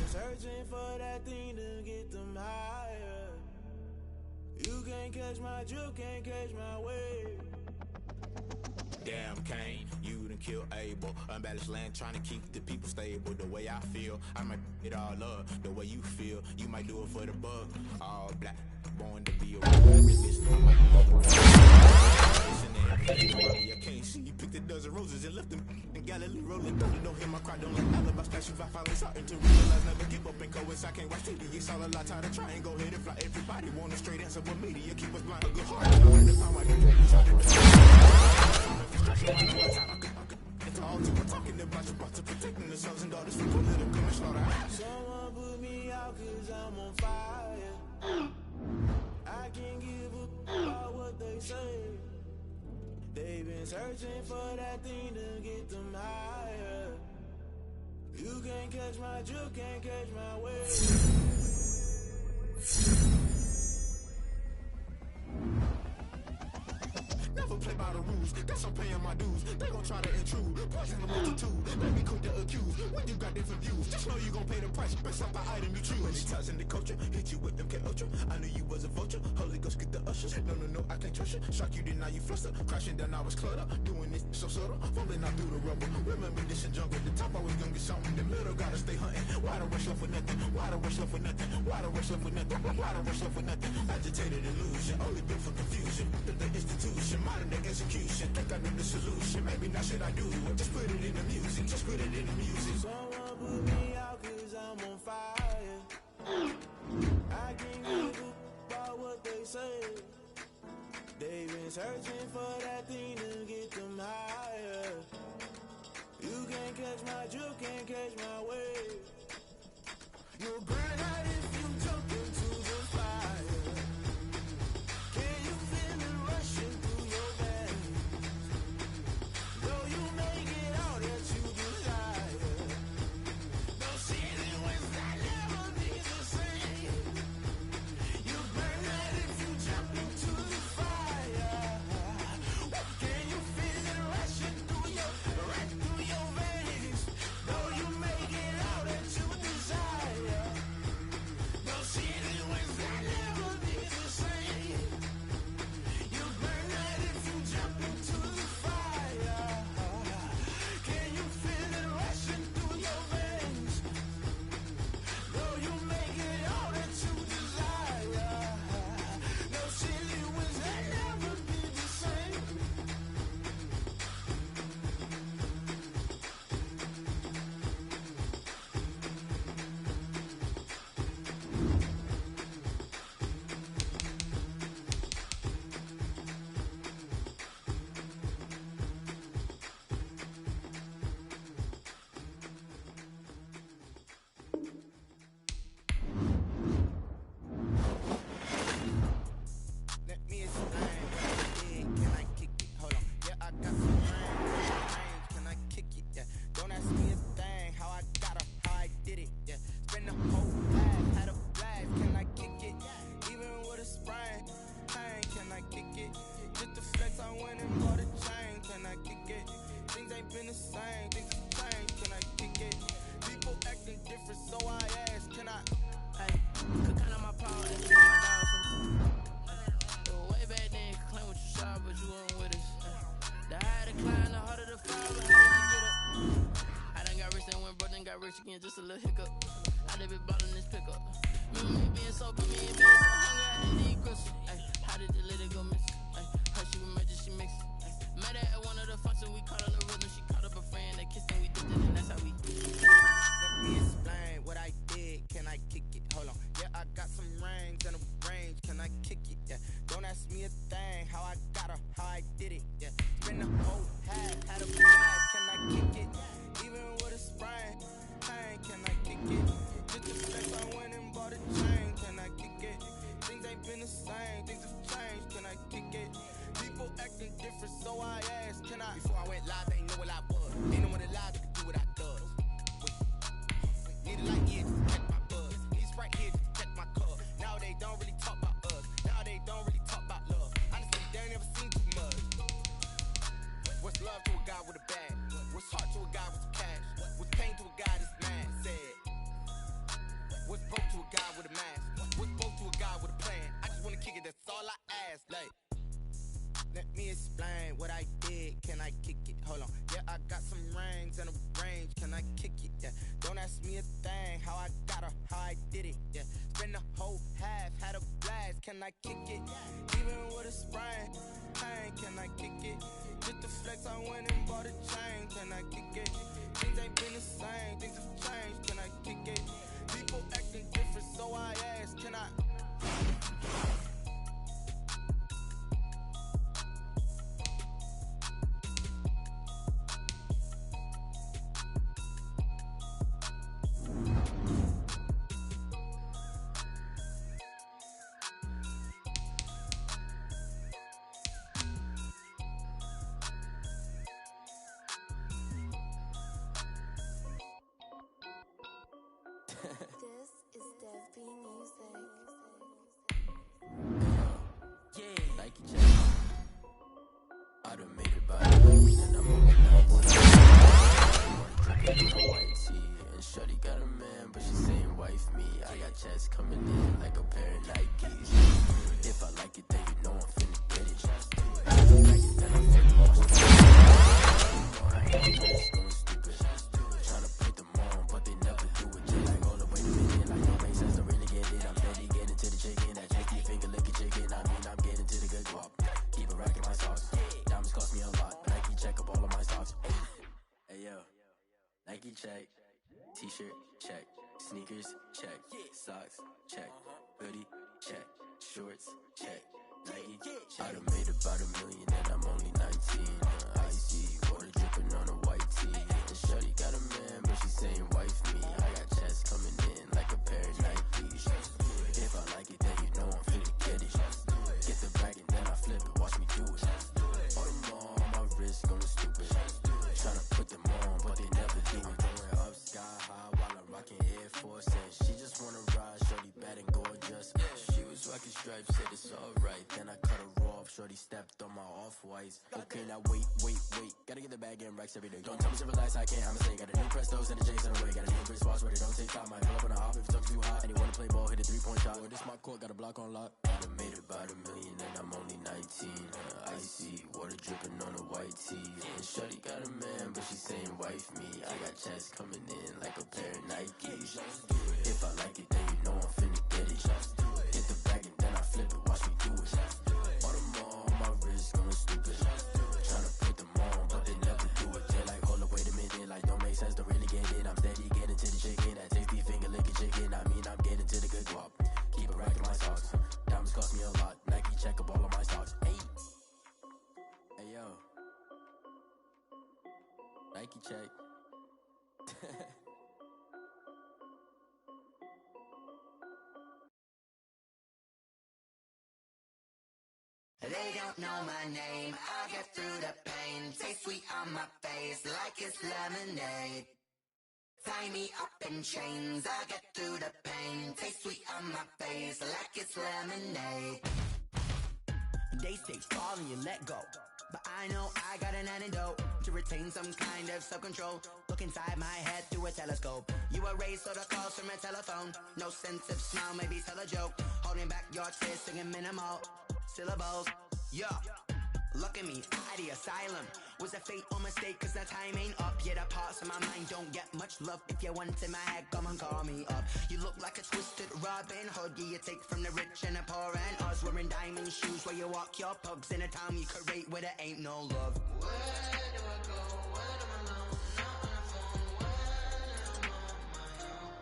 Searching for that thing to get them higher. You can't catch my drift, can't catch my wave. Damn, Kane, you done killed Abel. Unbalanced land, trying to keep the people stable. The way I feel, I might it all up. The way you feel, you might do it for the buck. All black, born to be a I can't see you picked a dozen roses and left them in Galilee rolling down. Don't hear my cry, don't like alibi splash. If I finally starting to realize, never give up and coincide. I can't watch TV, it's all a lot. Tired of trying, go ahead and fly. Everybody want a straight answer, but media keep us blind. A good heart, it's hard to find why you it's all to talking about your brother protecting the sons and daughters from political and slaughter. Someone put me out 'cause I'm on fire. I can't give up about what they say. They've been searching for that thing to get them higher. You can't catch my drift, can't catch my wave. Never play play by the rules. Guess I'm paying my dues. They gon' try to intrude. Poison the multitude. Let me cook the accused. When you got different views, just know you gon' pay the price. Best up the item you choose. Many times in the culture, hit you with them K-Ultra. I knew you was a vulture. Holy Ghost get the ushers. No, I can't trust you. Shock you, then now you fluster. Crashing down, I was cluttered. Doing this so subtle. Falling out through the rubble. Remember this in jungle. The top I was gonna get something. The middle gotta stay hunting. Why the rush up for nothing? Why the rush up for nothing? Why the rush up for nothing? Why the rush up for nothing? Agitated illusion. Only built for confusion. The institution. Modern day execution. Think I know the solution. Maybe not shit I do. Just put it in the music. Just put it in the music. Someone put me out cause I'm on fire. I can't give about what they say. They've been searching for that thing to get them higher. You can't catch my drill, can't catch my wave. You'll burn out if you jump into the fire. Can you feel it rushing through your veins? Though you may get all that you desire. No ceiling was that never be the same. You burn out if you jump into the fire. Can you feel it rushing through your veins? Though you may get all that you desire. No ceiling was that never be the same. You burn out if you jump into the fire. Can you feel it rushing through your veins? Though you may get all that you desire. No ceiling was that never be the same. Let me explain what I did. Can I kick it? Hold on. Yeah, I got some range. Can I kick it? Yeah. Don't ask me a thing. How I got her, how I did it. Yeah. Spend the whole life, had a blast. Can I kick it? Even with a sprain. Pain, can I kick it? Just the flex, I went and bought a chain. Can I kick it? Things ain't been the same. Things have changed. Can I kick it? People acting different, so I asked. Can I? Hey, could count on my power and you my dogs from way back then, could claim what you saw, but you weren't with us. The higher the climb, the harder the fall, but how did you get up? I done got rich and went broke, then got rich again, just a little hiccup. I done been ballin' this pickup. Me being so hungry, I had to eat crystals. Ay, how did the lady go miss? Ay, her she was magic, she mixed. Met her at one of the functions, we caught on the rhythm, she caught up a friend, they kissed and we dipped it, and that's how we. Let me explain what I did. Can I kick it? Hold on. Yeah, I got some rings and a range. Can I kick it? Yeah. Don't ask me a thing. How I got her, how I did it. Yeah. Spend the whole half, had a blast. Can I kick it? Even with a sprain. Pain, can I kick it? Just the flex, I went and bought a chain. Can I kick it? Things ain't been the same. Things have changed. Can I kick it? People acting different, so I asked. Can I? Before I went live, they ain't know what I was. Ain't no one alive that could do what I does. Need a light here just to check my buzz. Need Sprite here just to check my cup. Now they don't really talk about us. Now they don't really talk about love. Honestly, they ain't never seen too much. What's love to a guy with a bag? What's heart to a guy with some cash? What's pain to a guy that's mad? Said. What's broke to a guy with a mask? What's broke to a guy with a plan? I just wanna kick it, that's all I ask. Like, let me explain what I did. Can I kick it? Hold on. Yeah, I got some rings and a range. Can I kick it? Yeah. Don't ask me a thing. How I got her, how I did it. Yeah. Spend the whole half, had a blast. Can I kick it? Even with a sprain. Pain, can I kick it? Just the flex, I went and bought a chain. Can I kick it? Things ain't been the same. Things have changed. Can I kick it? People acting different, so I asked. Can I? This is Dev B Music. Yeah, like you, Jay. white tee, and shorty got a man, but she saying wife me. I got checks coming in like a pair of Nikes. If I like it, then you know I'm finna get it. If I like it, then I'm finna watch it. Going stupid, tryna put them on, but they never do it. Just like, hold up, wait a minute, like don't make sense, don't really get it. I'm steady getting to the chicken, that tricky finger licking chicken. I mean, I'm getting to the good guap. Keep a rack in my socks. Diamonds cost me a lot, but Nike check up all of my stocks. Hey yo, Nike check, t-shirt check, sneakers check, socks check, hoodie check, shorts check, Nike. I done made about $1 million and I'm only 19. Icy water dripping on a white tee. And shorty got a man, but she saying wife me. I got checks coming in like a pair of Nikes. If I like it, then you know I'm finna get it. Get the bag and then I flip it, watch me do it. All them on my wrist going stupid. Tryna put them on, but they never do it. Going up sky high while I'm rocking Air Force. And she just wanna ride, shorty bad and gorgeous. She was rocking stripes, said it's alright. Then I cut her off, shorty stepped on my off-whites. Okay, now wait. Gotta get the bag and racks every day. Don't tell me to relax, I can't, I'ma say. Got a new Prestos and the J's on the way. Got a new Chris Foss, where they don't take time. Might pull up on a hop if it talks too hot. And you wanna play ball, hit a 3-point shot. Or this my court, got a block on lock. I done made about $1 million and I'm only 19. Icy water dripping on a white tee. And shorty got a man, but she saying wife me. I got checks coming in like a pair of Nikes. If I like it, then you know I'm finna get it. Get the bag and then I flip it, watch me do it. All them on my wrist going stupid. Tryna put them on, but they never do it. They're like, hold up, wait a minute, like don't make sense, don't really get it. I'm steady getting to the chicken, that tasty finger licking chicken. I mean, I'm getting to the good guap. Keep a rack in my socks. Diamonds cost me a lot. Nike check up all of my stocks. Hey yo, Nike check. They don't know my name, I get through the pain. Taste sweet on my face like it's lemonade. Tie me up in chains, I get through the pain. Taste sweet on my face like it's lemonade. They say fall and you let go, but I know I got an antidote to retain some kind of self-control. Look inside my head through a telescope. You erase all the calls from a telephone. No sense of smile, maybe tell a joke. Holding back your tears, singing minimal syllables. Yeah, look at me, out the asylum. Was a fate or mistake, cause the time ain't up. Yet the parts of my mind don't get much love. If you want in my head, come and call me up. You look like a twisted Robin Hood. Yeah, you take from the rich and the poor and us. Wearing diamond shoes where you walk your pugs. In a town you create where there ain't no love. Where do I go? When I'm alone? Not on the phone. When I'm on my own.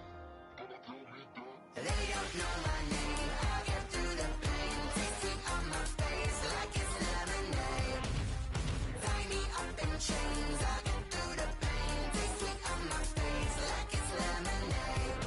They don't know my name. I get through the pain. Taste sweet on my face like it's lemonade. Tie me up in chains. I get through the pain. Taste sweet on my face like it's lemonade.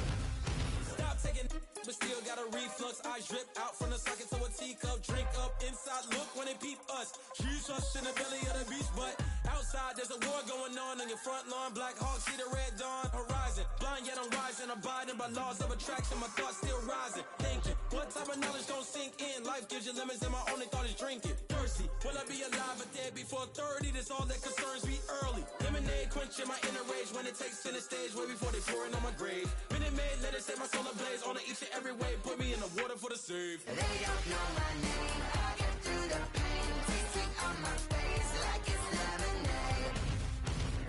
Stop taking, but still got a reflux. Eyes drip out from the socket to a teacup. Drink up inside, look when they peep us. Huge us in the belly of the beach, but outside there's a war going on your front lawn. Black Hawk, see the red dawn horizon. Blind yet I'm rising, abiding by laws of attraction. My thoughts still rising. Thinking, what type of knowledge don't sink in? Life gives you lemons and my only thought is drinking. Thirsty, will I be alive or dead before 30? That's all that concerns me early. Lemonade quenching my inner rage when it takes center stage way before they pour it on my grave. Minute Maid, let it set my soul ablaze on each and every way. Put me in the water for the save. They don't know my name. I get through the pain. Taste sweet on my face like it's lemonade.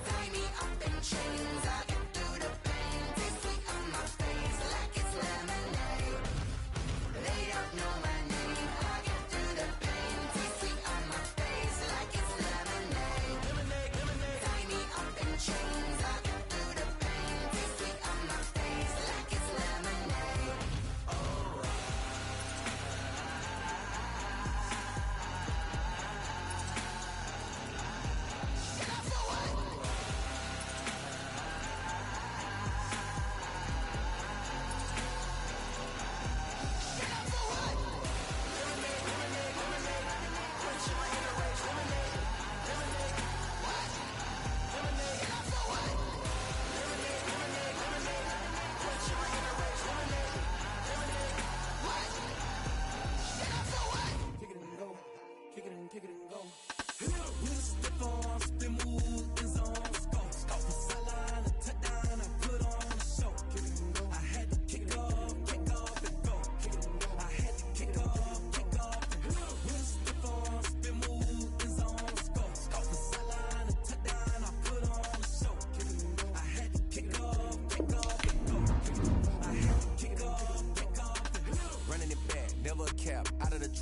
Tie me up in chains. I get through the pain. Taste sweet on my face like it's lemonade. They don't know my name. I get through the pain. Taste sweet on my face like it's lemonade. Tie me up in chains. I get through the pain. Taste sweet on my face like it's lemonade. Oh.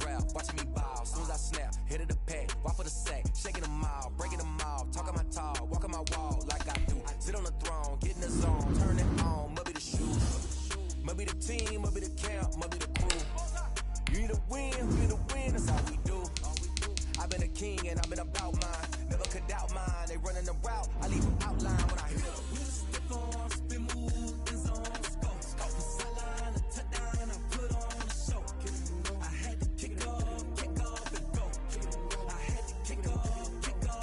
drought, watching me ball. Soon as I snap, hit of the pack, walk for the sack, shaking them all, breaking them all, talking my talk, walking my wall like I do. Sit on the throne, get in the zone, turn it on, must be the shoes, must be the team, must be the camp, must be the crew. You need a win, we need a win, that's how we do. I've been a king and I've been about mine, never could doubt mine. They running the route, I leave them outline when I hit them. Step on, spin, move, in zone, scope, from sideline to touchdown, I put on a show. I had to kick off and go. I had to kick off and go.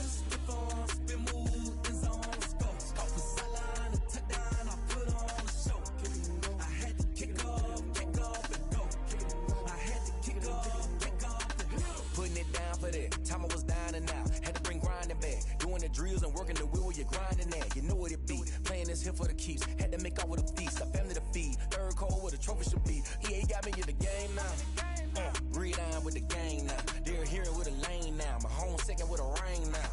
Step on, spin, move, in zone, scope, from sideline to touchdown, I put on a show. I had to kick off and go. I had to kick off and go. Putting it down for that, time I was down and out. Had to bring grinding back, doing the drills and working the wheel, you're grinding that. You know what it be, playing this here for the keeps. Had to make out with a feast, a family to feed. Third cold where the trophy should be. EA got me in the game now. Read on with the game now. They're here with a lane now. My home second with a rain now.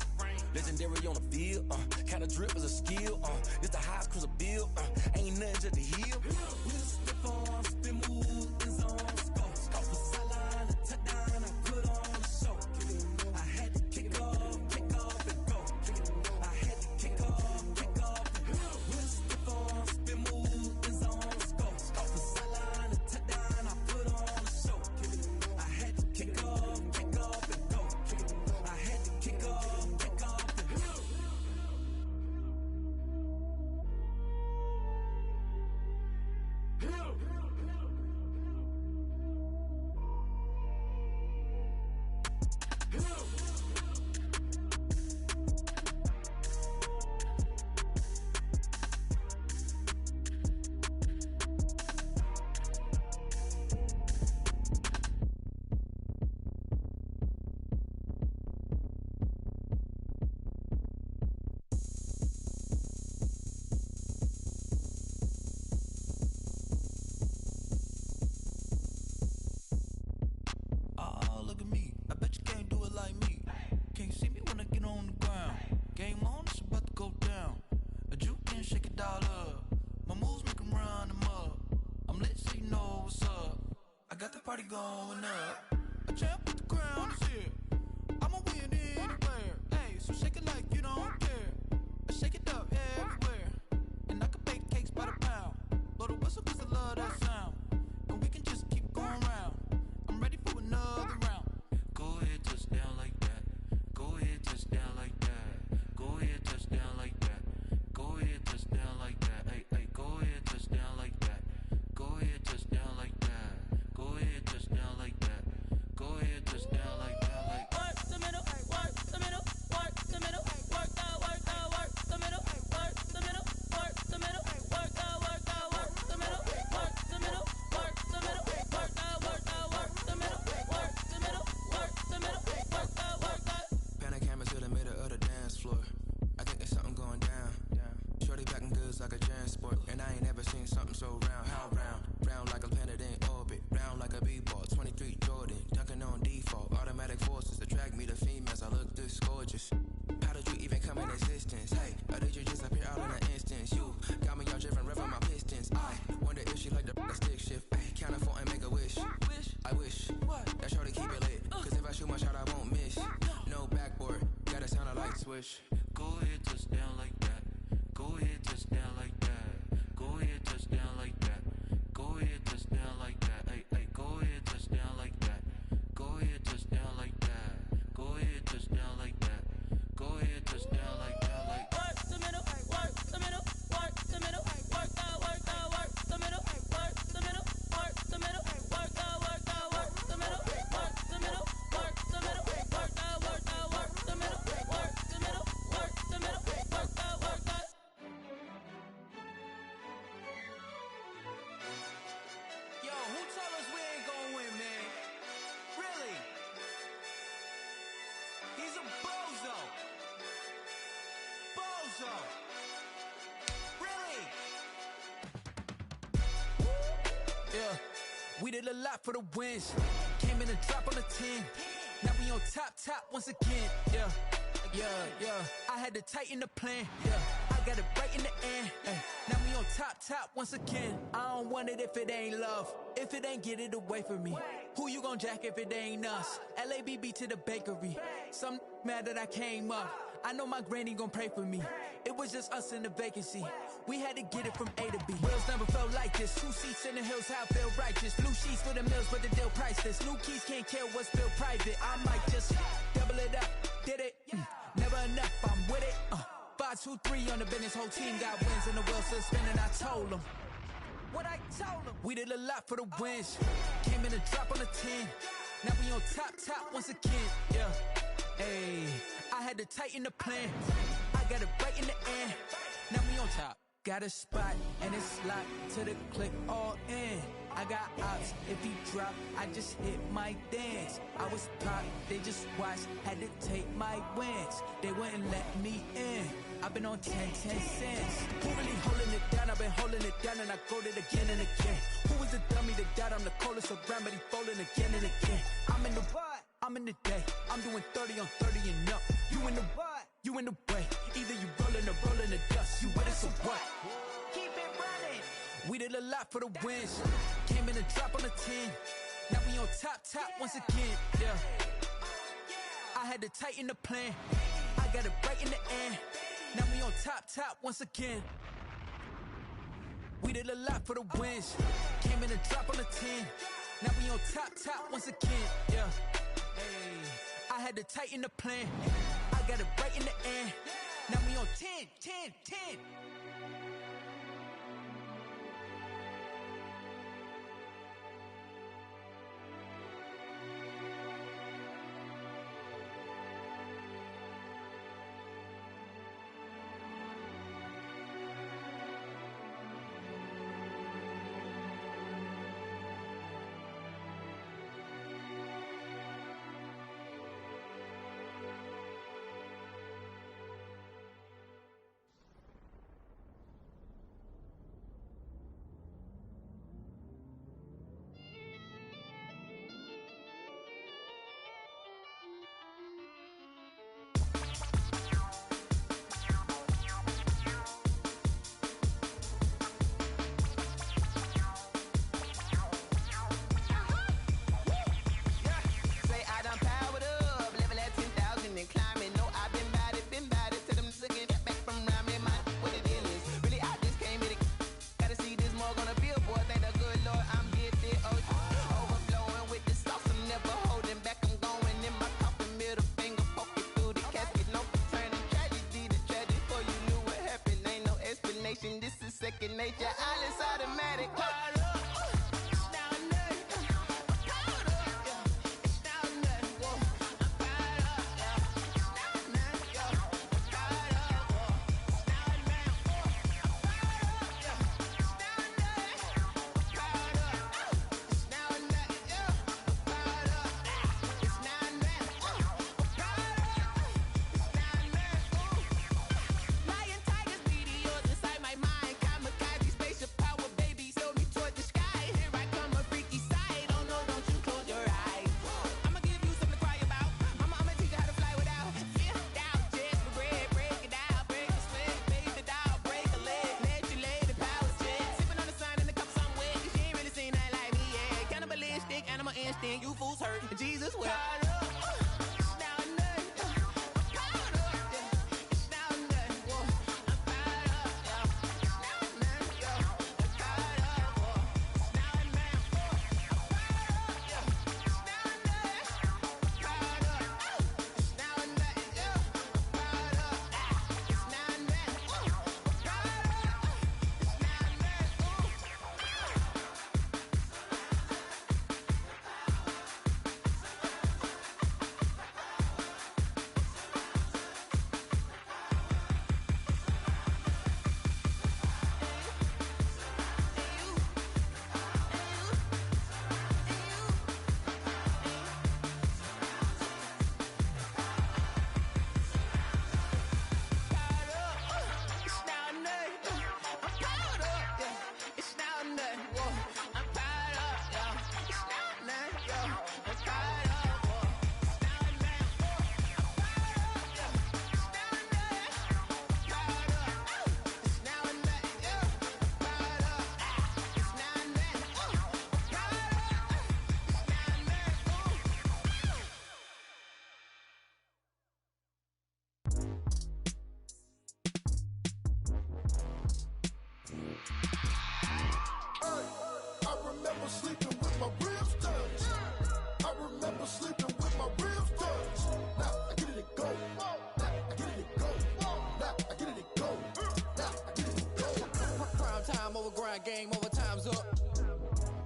Legendary on the field, kind of drip is a skill. This the highest cruiser bill, ain't nothing just to heal. We'll step on, spin, move, in zone, scope for sideline to touchdown, I put on a show. I had to kick off and go. I had to kick off and go. We'll step on, spin, move, in zone, scope for sideline to touchdown, I put on a show. I had to kick off and go. I had to kick off and go. Party going up. A champ with the crown is here. I'ma win anywhere. Hey, so shake it like you don't care. I shake it up everywhere. And I can bake cakes by the pound. Blow the whistle cause I love that sound. And we can just keep going round. I'm ready for another round. Go ahead, touch down like that. Go ahead, touch down like that. Go ahead, touch down like that. Go ahead, touch down like that. Hey, hey, go ahead, touch down like that. Go ahead, touch down like that. Go ahead, touch down like that. Go ahead, touch down like that. Like work the middle, work the middle, work the middle, work the middle, work the middle, work the middle, work the middle, work the middle, work the middle, work the middle, work the middle, work the middle, work the middle, work the. Pan a camera to the middle of the dance floor. I think there's something going down. Shorty backing goods like a transport, and I ain't never seen something so round. How round? Round like a planet in orbit, round like a b-ball. 23 Jordan, dunking on default. Automatic forces attract me to females. I look this gorgeous. How did you even come in existence? Hey, or did you just appear out in an instance? You got me all driven, revving my pistons. I wonder if she like the stick shift. Hey, count it 4 and make a wish. I wish that shorty keep it lit. Cause if I shoot my shot, I won't miss. No backboard, gotta sound a light switch. Go ahead, touch down like that. Go ahead, touch down like that. Go ahead, touch down like that. Go ahead, touch down like that. Hey, hey, go ahead, touch down like that. Go ahead, touch down like that. Go ahead, touch down like that. Go ahead, touch down like that. Like work the middle, work the middle, work the middle, work the middle, work the middle, work the middle, work the middle, work the middle, work the middle, work the middle, work the middle, work the middle, work the middle, work the middle, work the. Yo, who told us we ain't gonna win, man? Really? He's a bozo. Bozo. Really? Yeah, we did a lot for the wins. Came in and dropped on the 10. Now we on top once again. Yeah. I had to tighten the plan. Yeah, I got it right in the end. Now we on top once again. I don't want it if it ain't love. If it ain't, get it away from me. Who you gon' jack if it ain't us? LABB to the bakery. Some mad that I came up. I know my granny gon' pray for me. It was just us in the vacancy. We had to get it from A to B. Wheels never felt like this. 2 seats in the hills, how I feel righteous. Blue sheets for the mills, but the deal priceless. New keys can't kill what's still private. I might just double it up. Did it? Never enough, I'm with it. 5, 2, 3 on the business. Whole team got wins and the wheels still spinning. I told them what I told them. We did a lot for the wins. Came in a drop on the 10. Now we on top once again. Yeah. Hey, I had to tighten the plan. I got it right in the end. Now we on top. Got a spot and it's locked to the click all in. I got ops, if he drop, I just hit my dance. I was pop, they just watched, had to take my wins. They wouldn't let me in. I've been on 10 cents. Who really holding it down? I've been holding it down and I go it again and again. Who was the dummy that died? I'm the coldest around, but he falling again and again. I'm in the what? I'm in the day. I'm doing 30 on 30 and up. You in the what? You in the way. Either you rolling or rolling the dust. You with us or what? Keep it running. We did a lot for the wins. Came in a drop on the 10. Now we on top once again. Yeah. I had to tighten the plan. I got it right in the end. Now we on top once again. We did a lot for the wins. Came in a drop on the 10. Now we on top once again. Yeah. Hey, I had to tighten the plan. I got it right in the end. Now we on 10. This is second nature, all is automatic. You fools hurt. Jesus will. game over, time's up.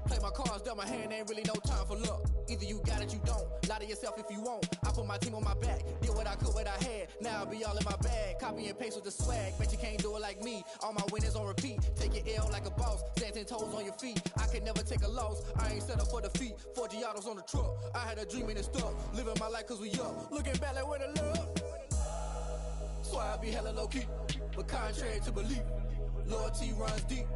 Play my cards, dealt my hand, ain't really no time for luck. Either you got it, you don't. Lie to yourself if you won't. I put my team on my back, did what I could, what I had. Now I'll be all in my bag, copy and paste with the swag. Bet you can't do it like me. All my winners on repeat. Take your L like a boss, stand 10 toes on your feet. I can never take a loss. I ain't set up for defeat. 4 Giottos on the truck. I had a dream and it stuck. Living my life cause we up. Looking back like where the love. So I be hella low key, but contrary to belief, loyalty runs deep.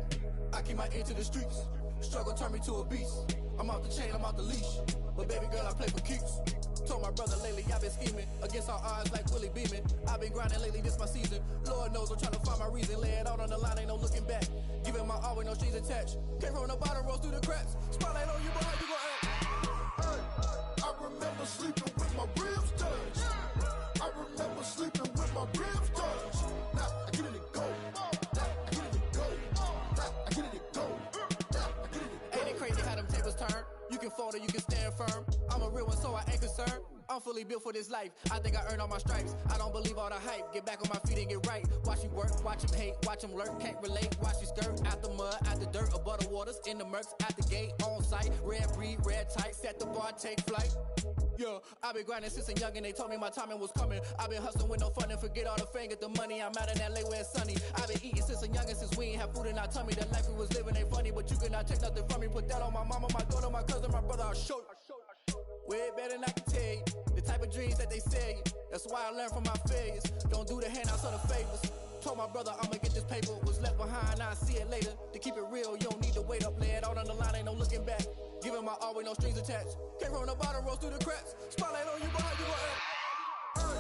I keep my ear to the streets. Struggle turned me to a beast. I'm off the chain, I'm off the leash. But baby girl, I play for keeps. Told my brother lately, I've been scheming against all odds like Willie Beeman. I've been grinding lately, this my season. Lord knows I'm trying to find my reason. Lay it out on the line, ain't no looking back. Giving my all with no strings attached. Came from the bottom, rose through the cracks. Spotlight on you, but how you gon' act? Hey, I remember sleeping with my ribs touched. I remember sleeping with my ribs touched. Now I get it and go. Now I get it and go. Now I get it and go. Now I get it and go. Ain't it crazy how them tables turn? You can fold or you can stand firm. I'm a real one, so I ain't concerned. I'm fully built for this life. I think I earned all my stripes. I don't believe all the hype. Get back on my feet and get right. Watch you work, watch him hate, watch him lurk. Can't relate, watch you skirt. Out the mud, out the dirt, above the waters, in the murks, out the gate, on site. Red breed, red tight, set the bar, take flight. Yeah, I been grinding since a youngin', they told me my timing was coming. I been hustling with no fun and forget all the fame, get the money. I'm out in LA where it's sunny. I been eating since a youngin', since we ain't have food in our tummy. The life we was living ain't funny, but you cannot take nothing from me. Put that on my mama, my daughter, my cousin, my brother, I'll show you. Way better than I can tell you. The type of dreams that they sell you. That's why I learned from my failures. Don't do the handouts or the favors. Told my brother I'ma get this paper. Was left behind, I'll see it later. To keep it real, you don't need to wait up. Lay it out on the line, ain't no looking back. Giving my all with no strings attached. Came from the bottom, rose through the cracks. Spotlight on you, but how you gon' act? Hey,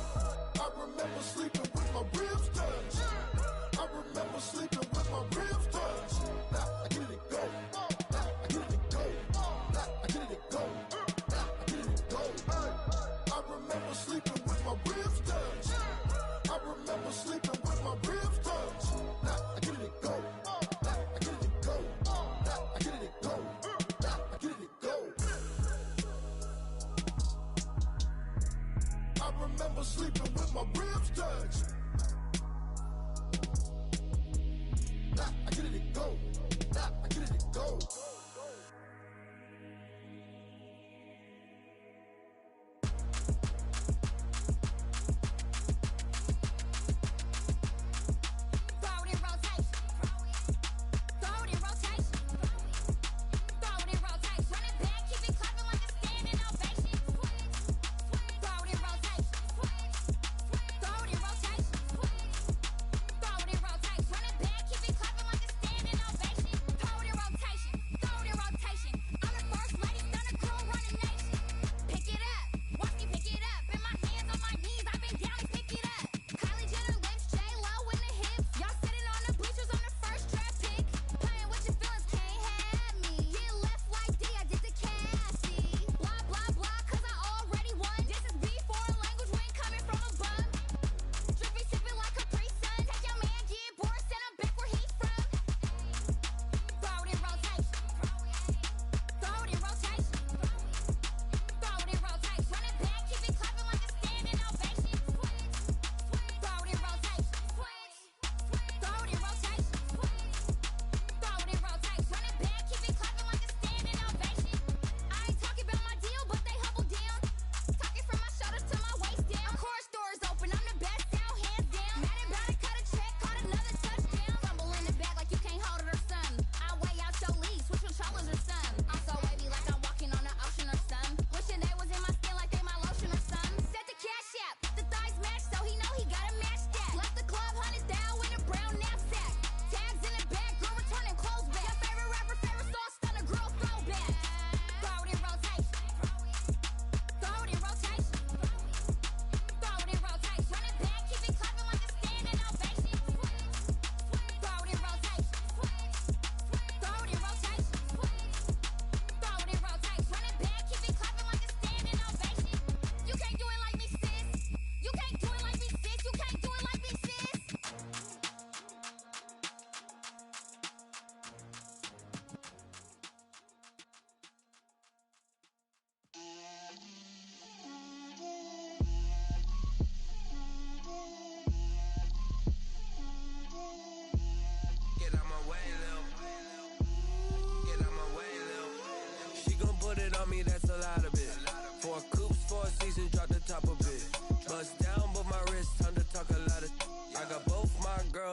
I remember sleeping with my ribs touched. I remember sleeping with my ribs touched. Now I get it and go. Now I get it and go. Now I get it and go. Now I get it and go. Hey, I remember sleeping with my ribs touched. I remember sleeping with my ribs touched. Now I get it and go. Now I get it and go. Now I get it and go. Now I get it and go. I remember sleeping with my ribs touched.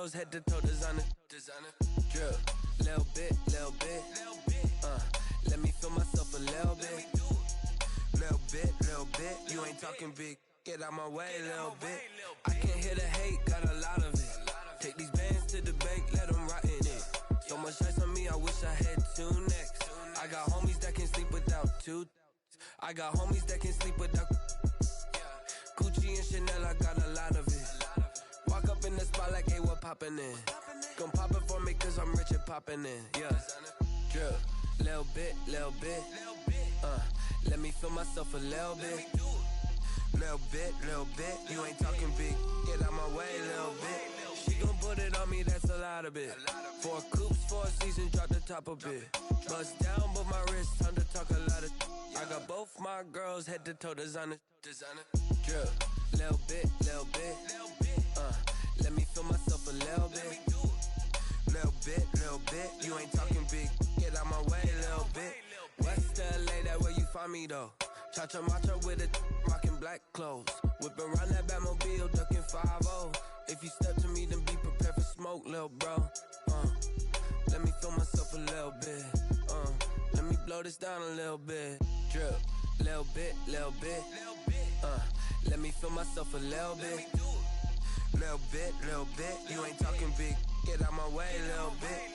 girls head to toe designer. Drip, little bit. Let me feel myself a little bit. Little bit. You ain't talking big. Get out my way, little bit. I can't hear the hate, got a lot of it. Take these bands to the bank, let them rot in it. So much ice on me, I wish I had two necks. I got homies that can sleep without two. I got homies that can sleep without Gucci and Chanel, I got a lot of it. Walk up in the spot like, hey, what poppin' in? Gon' pop it for me cause I'm rich and poppin' in, yeah. Drip, little bit. Let me feel myself a little bit. Little bit. You ain't talking big. Get out my way, little bit. She gon' put it on me, that's a lot of it. 4 coops, 4 seasons, drop the top a bit. Bust down, but my wrist, time to talk a lot of. I got both my girls head to toe designer. Drip, little bit. Let me feel myself a little bit. Little bit. You ain't talking big. Get out my way, little bit. West LA, that where you find me though. Cha-cha macha with it, rockin' black clothes. Whip around that Batmobile, ducking 5-0. If you step to me, then be prepared for smoke, lil' bro. Let me feel myself a little bit. Let me blow this down a little bit. Drip, little bit. Let me feel myself a little bit. Little bit. You ain't talking big. Get out my way, little bit.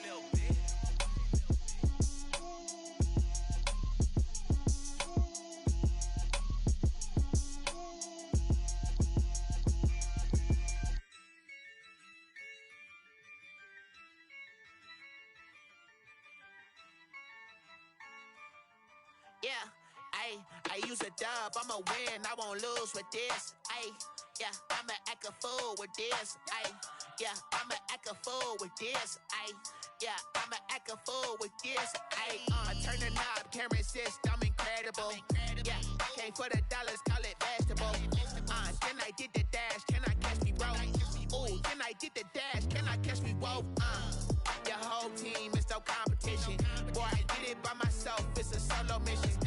Yeah, I use a dub, I'ma win, I won't lose with this. Yeah, I'ma act a fool with this. Yeah, I'ma act a fool with this. Yeah, I'ma act a fool with this. I turn the knob, camera assist, I'm incredible. Yeah, came for the dollars, call it vegetable. Then I did the dash, can I catch me, bro? Ooh, then I did the dash, can I catch me, whoa? Your whole team is no competition. Boy, I did it by myself, it's a solo mission.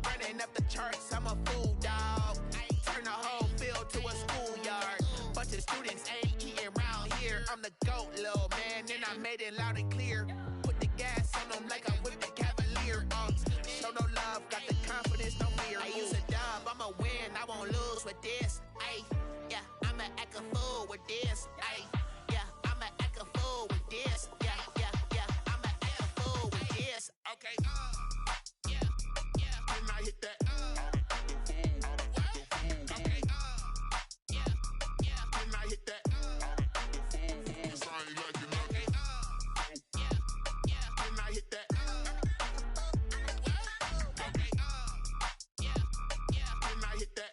Running up the charts, I'm a fool, dog. Turn the whole field to a schoolyard. Bunch of students ain't eating round here. I'm the GOAT, little man, and I made it loud and clear. Put the gas on them like I whipped the Cavalier. Show no love, got the confidence, no fear. I use a dub, I'ma win, I won't lose with this. Yeah, I'ma act a fool with this. Yeah, I'ma act a fool with this. Yeah, I'ma act a fool with this. Okay, Then I hit that. Okay. Then I hit that. Cause I ain't liking nothing. Then I hit that. Okay. Then I hit that.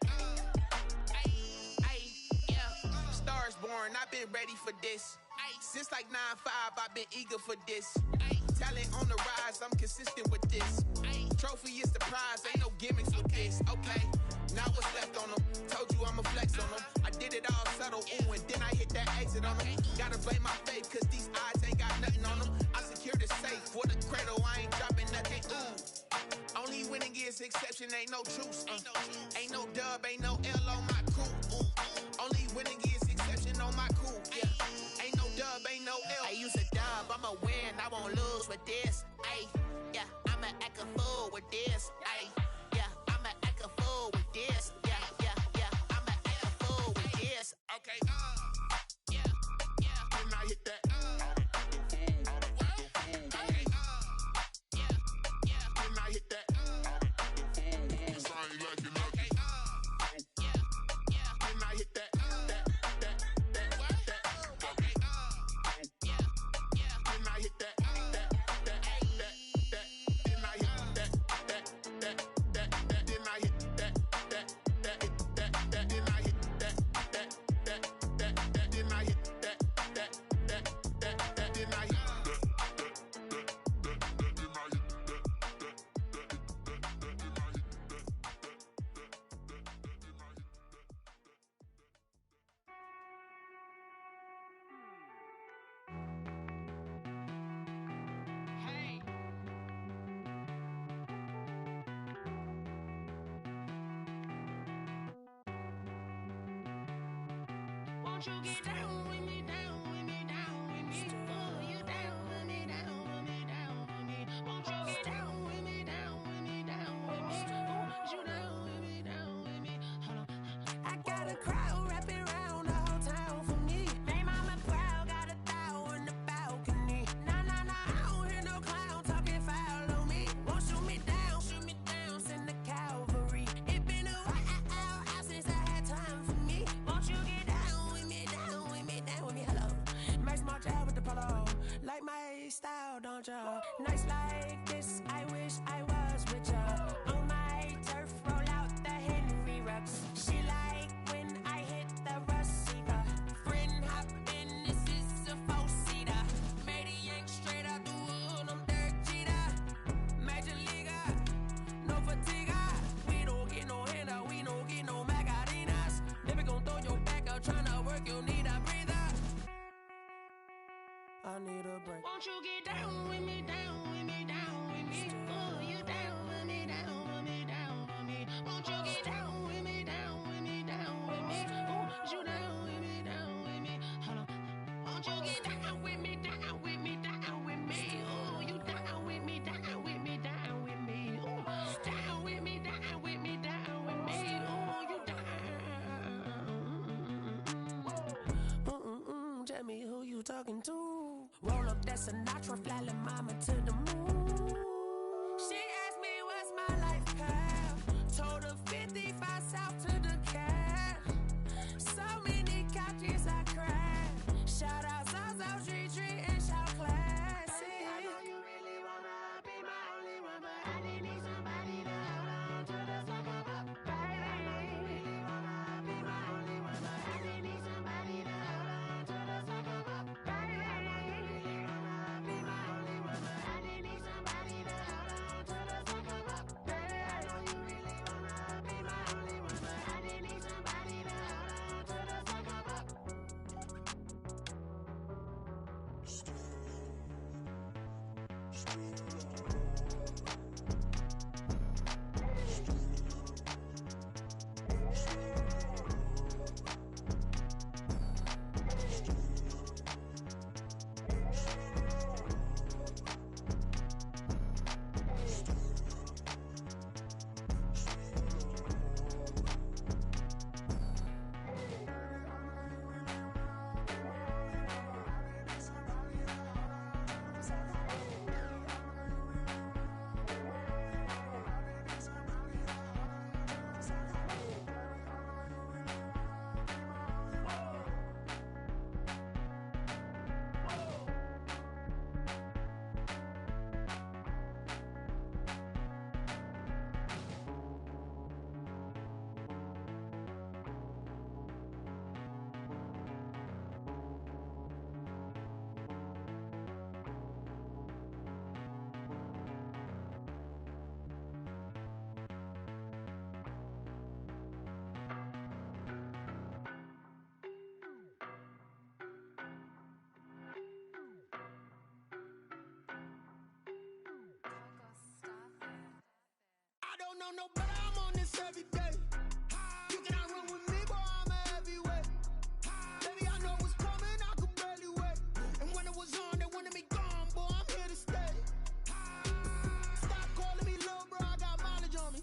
Stars born, I've been ready for this. Since like 9-5, I've been eager for this. Talent on the rise, I'm consistent with this. Trophy is the prize, ain't no gimmicks with this. Okay, now what's left on them? Told you I'ma flex on them. I did it all subtle, ooh, and then I hit that exit on them. Gotta blame my faith, cause these odds ain't got nothing on them. I secured the safe for the cradle, I ain't dropping nothing, ooh. Only winning is exception, ain't no truce. Ain't no dub, ain't no L on my crew. Ooh. Only winning is exception on my crew. Yeah, ain't no dub, ain't no L. I use a dub, I'ma win, I won't lose with this. Yeah, I'ma act a fool with this. Yeah, I'ma act a fool with this. Yeah, I'ma act a fool with this. Okay, Then I hit that. Okay. Then I hit that. Cause I ain't liking nothing. Then I hit that. Okay. Then I hit that. Won't you get down with me, down with me, down Won't you get down with me, down with me, down with me? Ooh, you down with me, down with me? Hold on. I got a crowd wrapping around the whole town for me. Made mama proud, got a thou in the balcony. Nah, nah, nah, I don't hear no clown talking foul on me. Won't shoot me down, send the cavalry. It been a while since I had time for me. Won't you get down with me, down with me, down with me? Hello. Max March out with the polo. Like my style, don't ya? Nights like this, I wish I was with ya. On my turf, roll out the Henry Rux. She like when I hit the receiver. Friend hop in, this is a four-seater. Made a yank straight out the wood, I'm Derek Jeter. Major leaguer, no fatigue. We don't get no handout, we don't get no Macarinas. Never gon' throw your back out, tryna work, you need a breather. I need a break. Won't you get down with me, down with me, down with me? Ooh, you down with me, down with me, down with me? Won't you get down with me, down with me, down with me? Ooh, you down with me, down with me? Hold on. Won't you get down with me, down with me, down with me? Ooh, you down with me, down with me, down with me? Ooh, down with me, down with me, down with me? Ooh, you down. Tell me who you talking to. Roll up that Sinatra, fly la mama to the moon. She asked me what's my life path. Told her 55 south to the cat. So many couches I cried. Shout out South Street and shout classy. I know you really wanna be my only one, but I didn't need somebody to hold on to the second up. Baby, I know you really wanna be my only one, but I didn't need somebody to hold on to the second up. Baby, I know you really wanna be my only one, but I didn't need somebody to hold on to the second up. Baby, I know you really wanna be my only one, but I didn't need somebody to hold on to the second up. I don't know no better, I'm on this every day. You cannot run with me, boy, I'm a heavyweight. Baby, I know what's coming, I could barely wait. And when it was on, they wanted me gone, boy, I'm here to stay. Stop calling me little bro, I got mileage on me.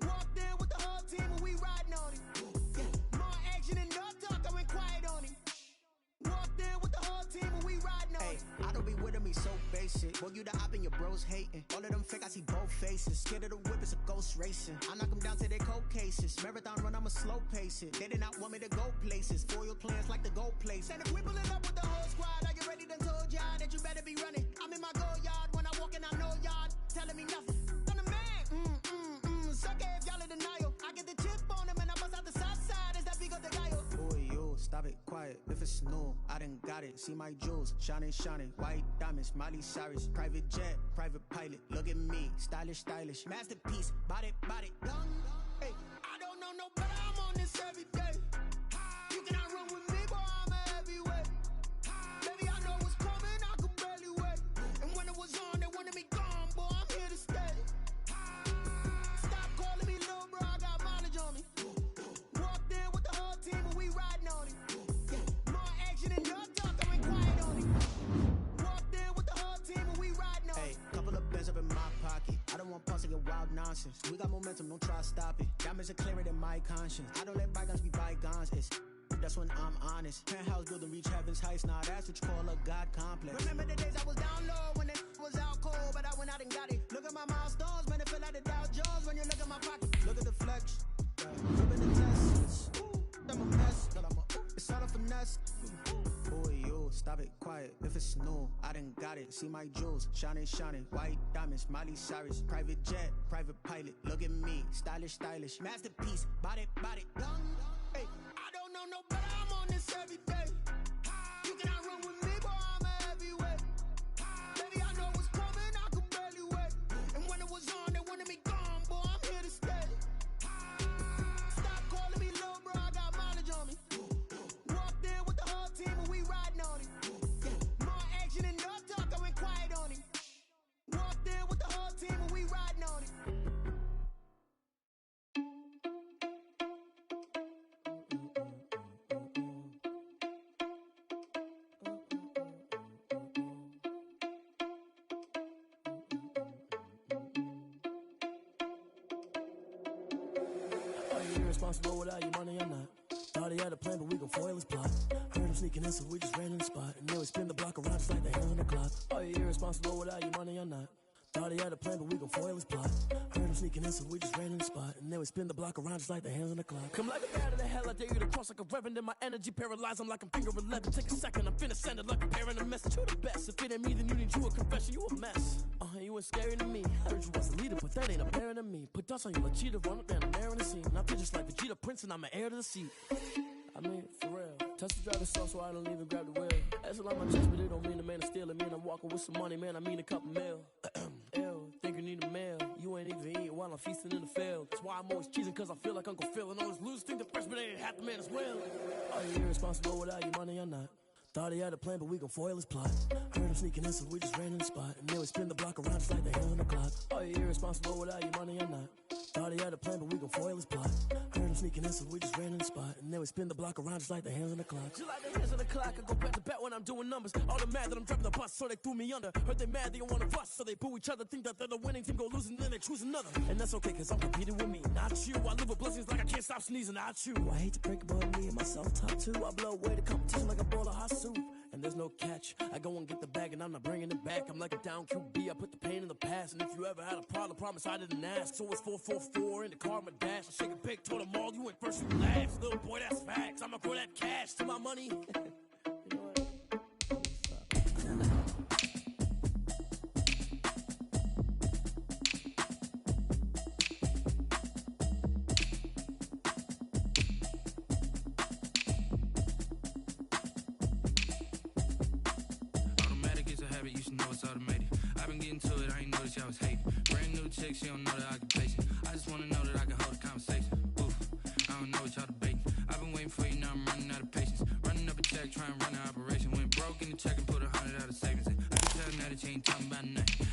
Walked in with the whole team and we riding on it. More action and no talk, I went quiet on him. Walked in with the whole team and we riding on it. I don't be with him, he's so basic. Boy, you the op and your bros hating. All of them fake, I see both faces. Scared of the whip, it's a ghost racing. I knock them down to their cold cases. Marathon run, I'ma slow pace it. They did not want me to go places. Foil plans like the gold place. And if we pulling up with the whole squad, are you ready? Done told y'all that you better be running. I'm in my go yard. When I walk in, I know y'all telling me nothing. I'm the man. Suck it if y'all in denial. I get the chip on him and I bust out the south side. Is that big of the guy? Boy, yo, stop it, quiet. If it's new, I done got it. See my jewels, shining, shining. White diamonds, Miley Cyrus. Private jet, private pilot. Look at me, stylish, stylish. Masterpiece, body, young. Hey, I don't know no better, I'm on this every day. You cannot run with me, boy, I'm a heavyweight. Baby, I know what's coming, I could barely wait. And when it was on, they wanted me gone, boy, I'm here to stay. Stop calling me little bro, I got mileage on me. Walked in with the whole team and we riding on it. More action and no talk, I went quiet on it. Walked in with the whole team and we riding on it. Hey, couple of nonsense. We got momentum, don't try to stop it. Diamonds are clearer than my conscience. I don't let bygones be bygones. That's when I'm honest. Penthouse building, reach heaven's heights. Now that's what you call a God complex. Remember the days I was down low when it was out cold, but I went out and got it. Look at my milestones, man, it feel like the Dow Jones when you look at my pocket. Look at the flex. Look at the test. I'm a mess. It's all a finesse. Boy, yo, stop it, quiet. If it's new, I done got it. See my jewels, shining, shining. White diamonds, Miley Cyrus. Private jet, private pilot. Look at me, stylish, stylish. Masterpiece, body, body, done. Hey, I don't know no better. I'm on this every day. You cannot run with me, boy. I'm a heavyweight. Baby, I know what's coming. I could barely wait. And when it was on, they wanted me gone, boy. I'm here to stay. Stop calling me little bro. I got mileage on me. Walked in with the whole team and we riding on it. More action and no talk. I went quiet on it. Walked in with the whole team and we riding on it. Are you irresponsible without your money or not? Thought he had a plan, but we gon' foil his plot. Heard him sneaking in, so we just ran in the spot. And then we spin the block around just like the hands on the clock. Are you irresponsible without your money or not? Thought he had a plan, but we gon' foil his plot. Heard him sneaking in, so we just ran in the spot. And then we spin the block around just like the hands on the clock. Come like a bat of the hell, I dare you to cross like a reverend. In my energy paralyzed, I'm like I'm finger 11. Take a second, I'm finna send it like a parent a message. You the best, if it ain't me, then you need you a confession. You a mess. You ain't scary to me. I heard you was a leader, but that ain't apparent to me. Put dust on you like cheetah, run up down the narrow in the scene. I feel just like Vegeta Prince, and I'm an heir to the seat. I mean, for real. Touch the driver's slow, so I don't even grab the wheel. That's a lot on my chest, but it don't mean the man is stealing. Man, I'm walking with some money, man. I mean a couple mil. Ew, think you need a meal. You ain't even eating while I'm feasting in the field. That's why I'm always cheesing, cause I feel like Uncle Phil. And always lose, think the freshman ain't half the man as well. Are you irresponsible without your money or not? Thought he had a plan, but we gon' foil his plot. Heard him sneaking in, so we just ran in the spot. And then we spin the block around just like the hands on the clock. Are you irresponsible without your money or not? Thought he had a plan, but we gon' foil his plot. Heard him sneaking in, so we just ran in the spot. And then we spin the block around just like the hands on the clock. Just like the hands on the clock, I go back to back when I'm doing numbers. All the mad that I'm driving the bus, so they threw me under. Heard they mad, they don't wanna bust, so they boo each other. Think that they're the winning team, go losing, then they choose another. And that's okay, cause I'm competing with me, not you. I live with blessings like I can't stop sneezing, not you. I hate to break it, but me and myself top two. I blow away the competition like a bowl of hot soup. And there's no catch. I go and get the bag and I'm not bringing it back. I'm like a down QB. I put the pain in the past. And if you ever had a problem, promise I didn't ask. So it's 444 in the car, my dash. I shake a big, told them all, you went first, you last. Little boy, that's facts. I'ma grow that cash to my money. You know what? You should know it's automated. I've been getting to it, I ain't noticed y'all was hating. Brand new chick, she don't know the occupation. I just wanna know that I can hold a conversation. Oof, I don't know what y'all debating. I've been waiting for you, now I'm running out of patience. Running up a check, trying to run an operation. Went broke in the check and put 100 out of savings in. I can tell now that you ain't talking about nothing.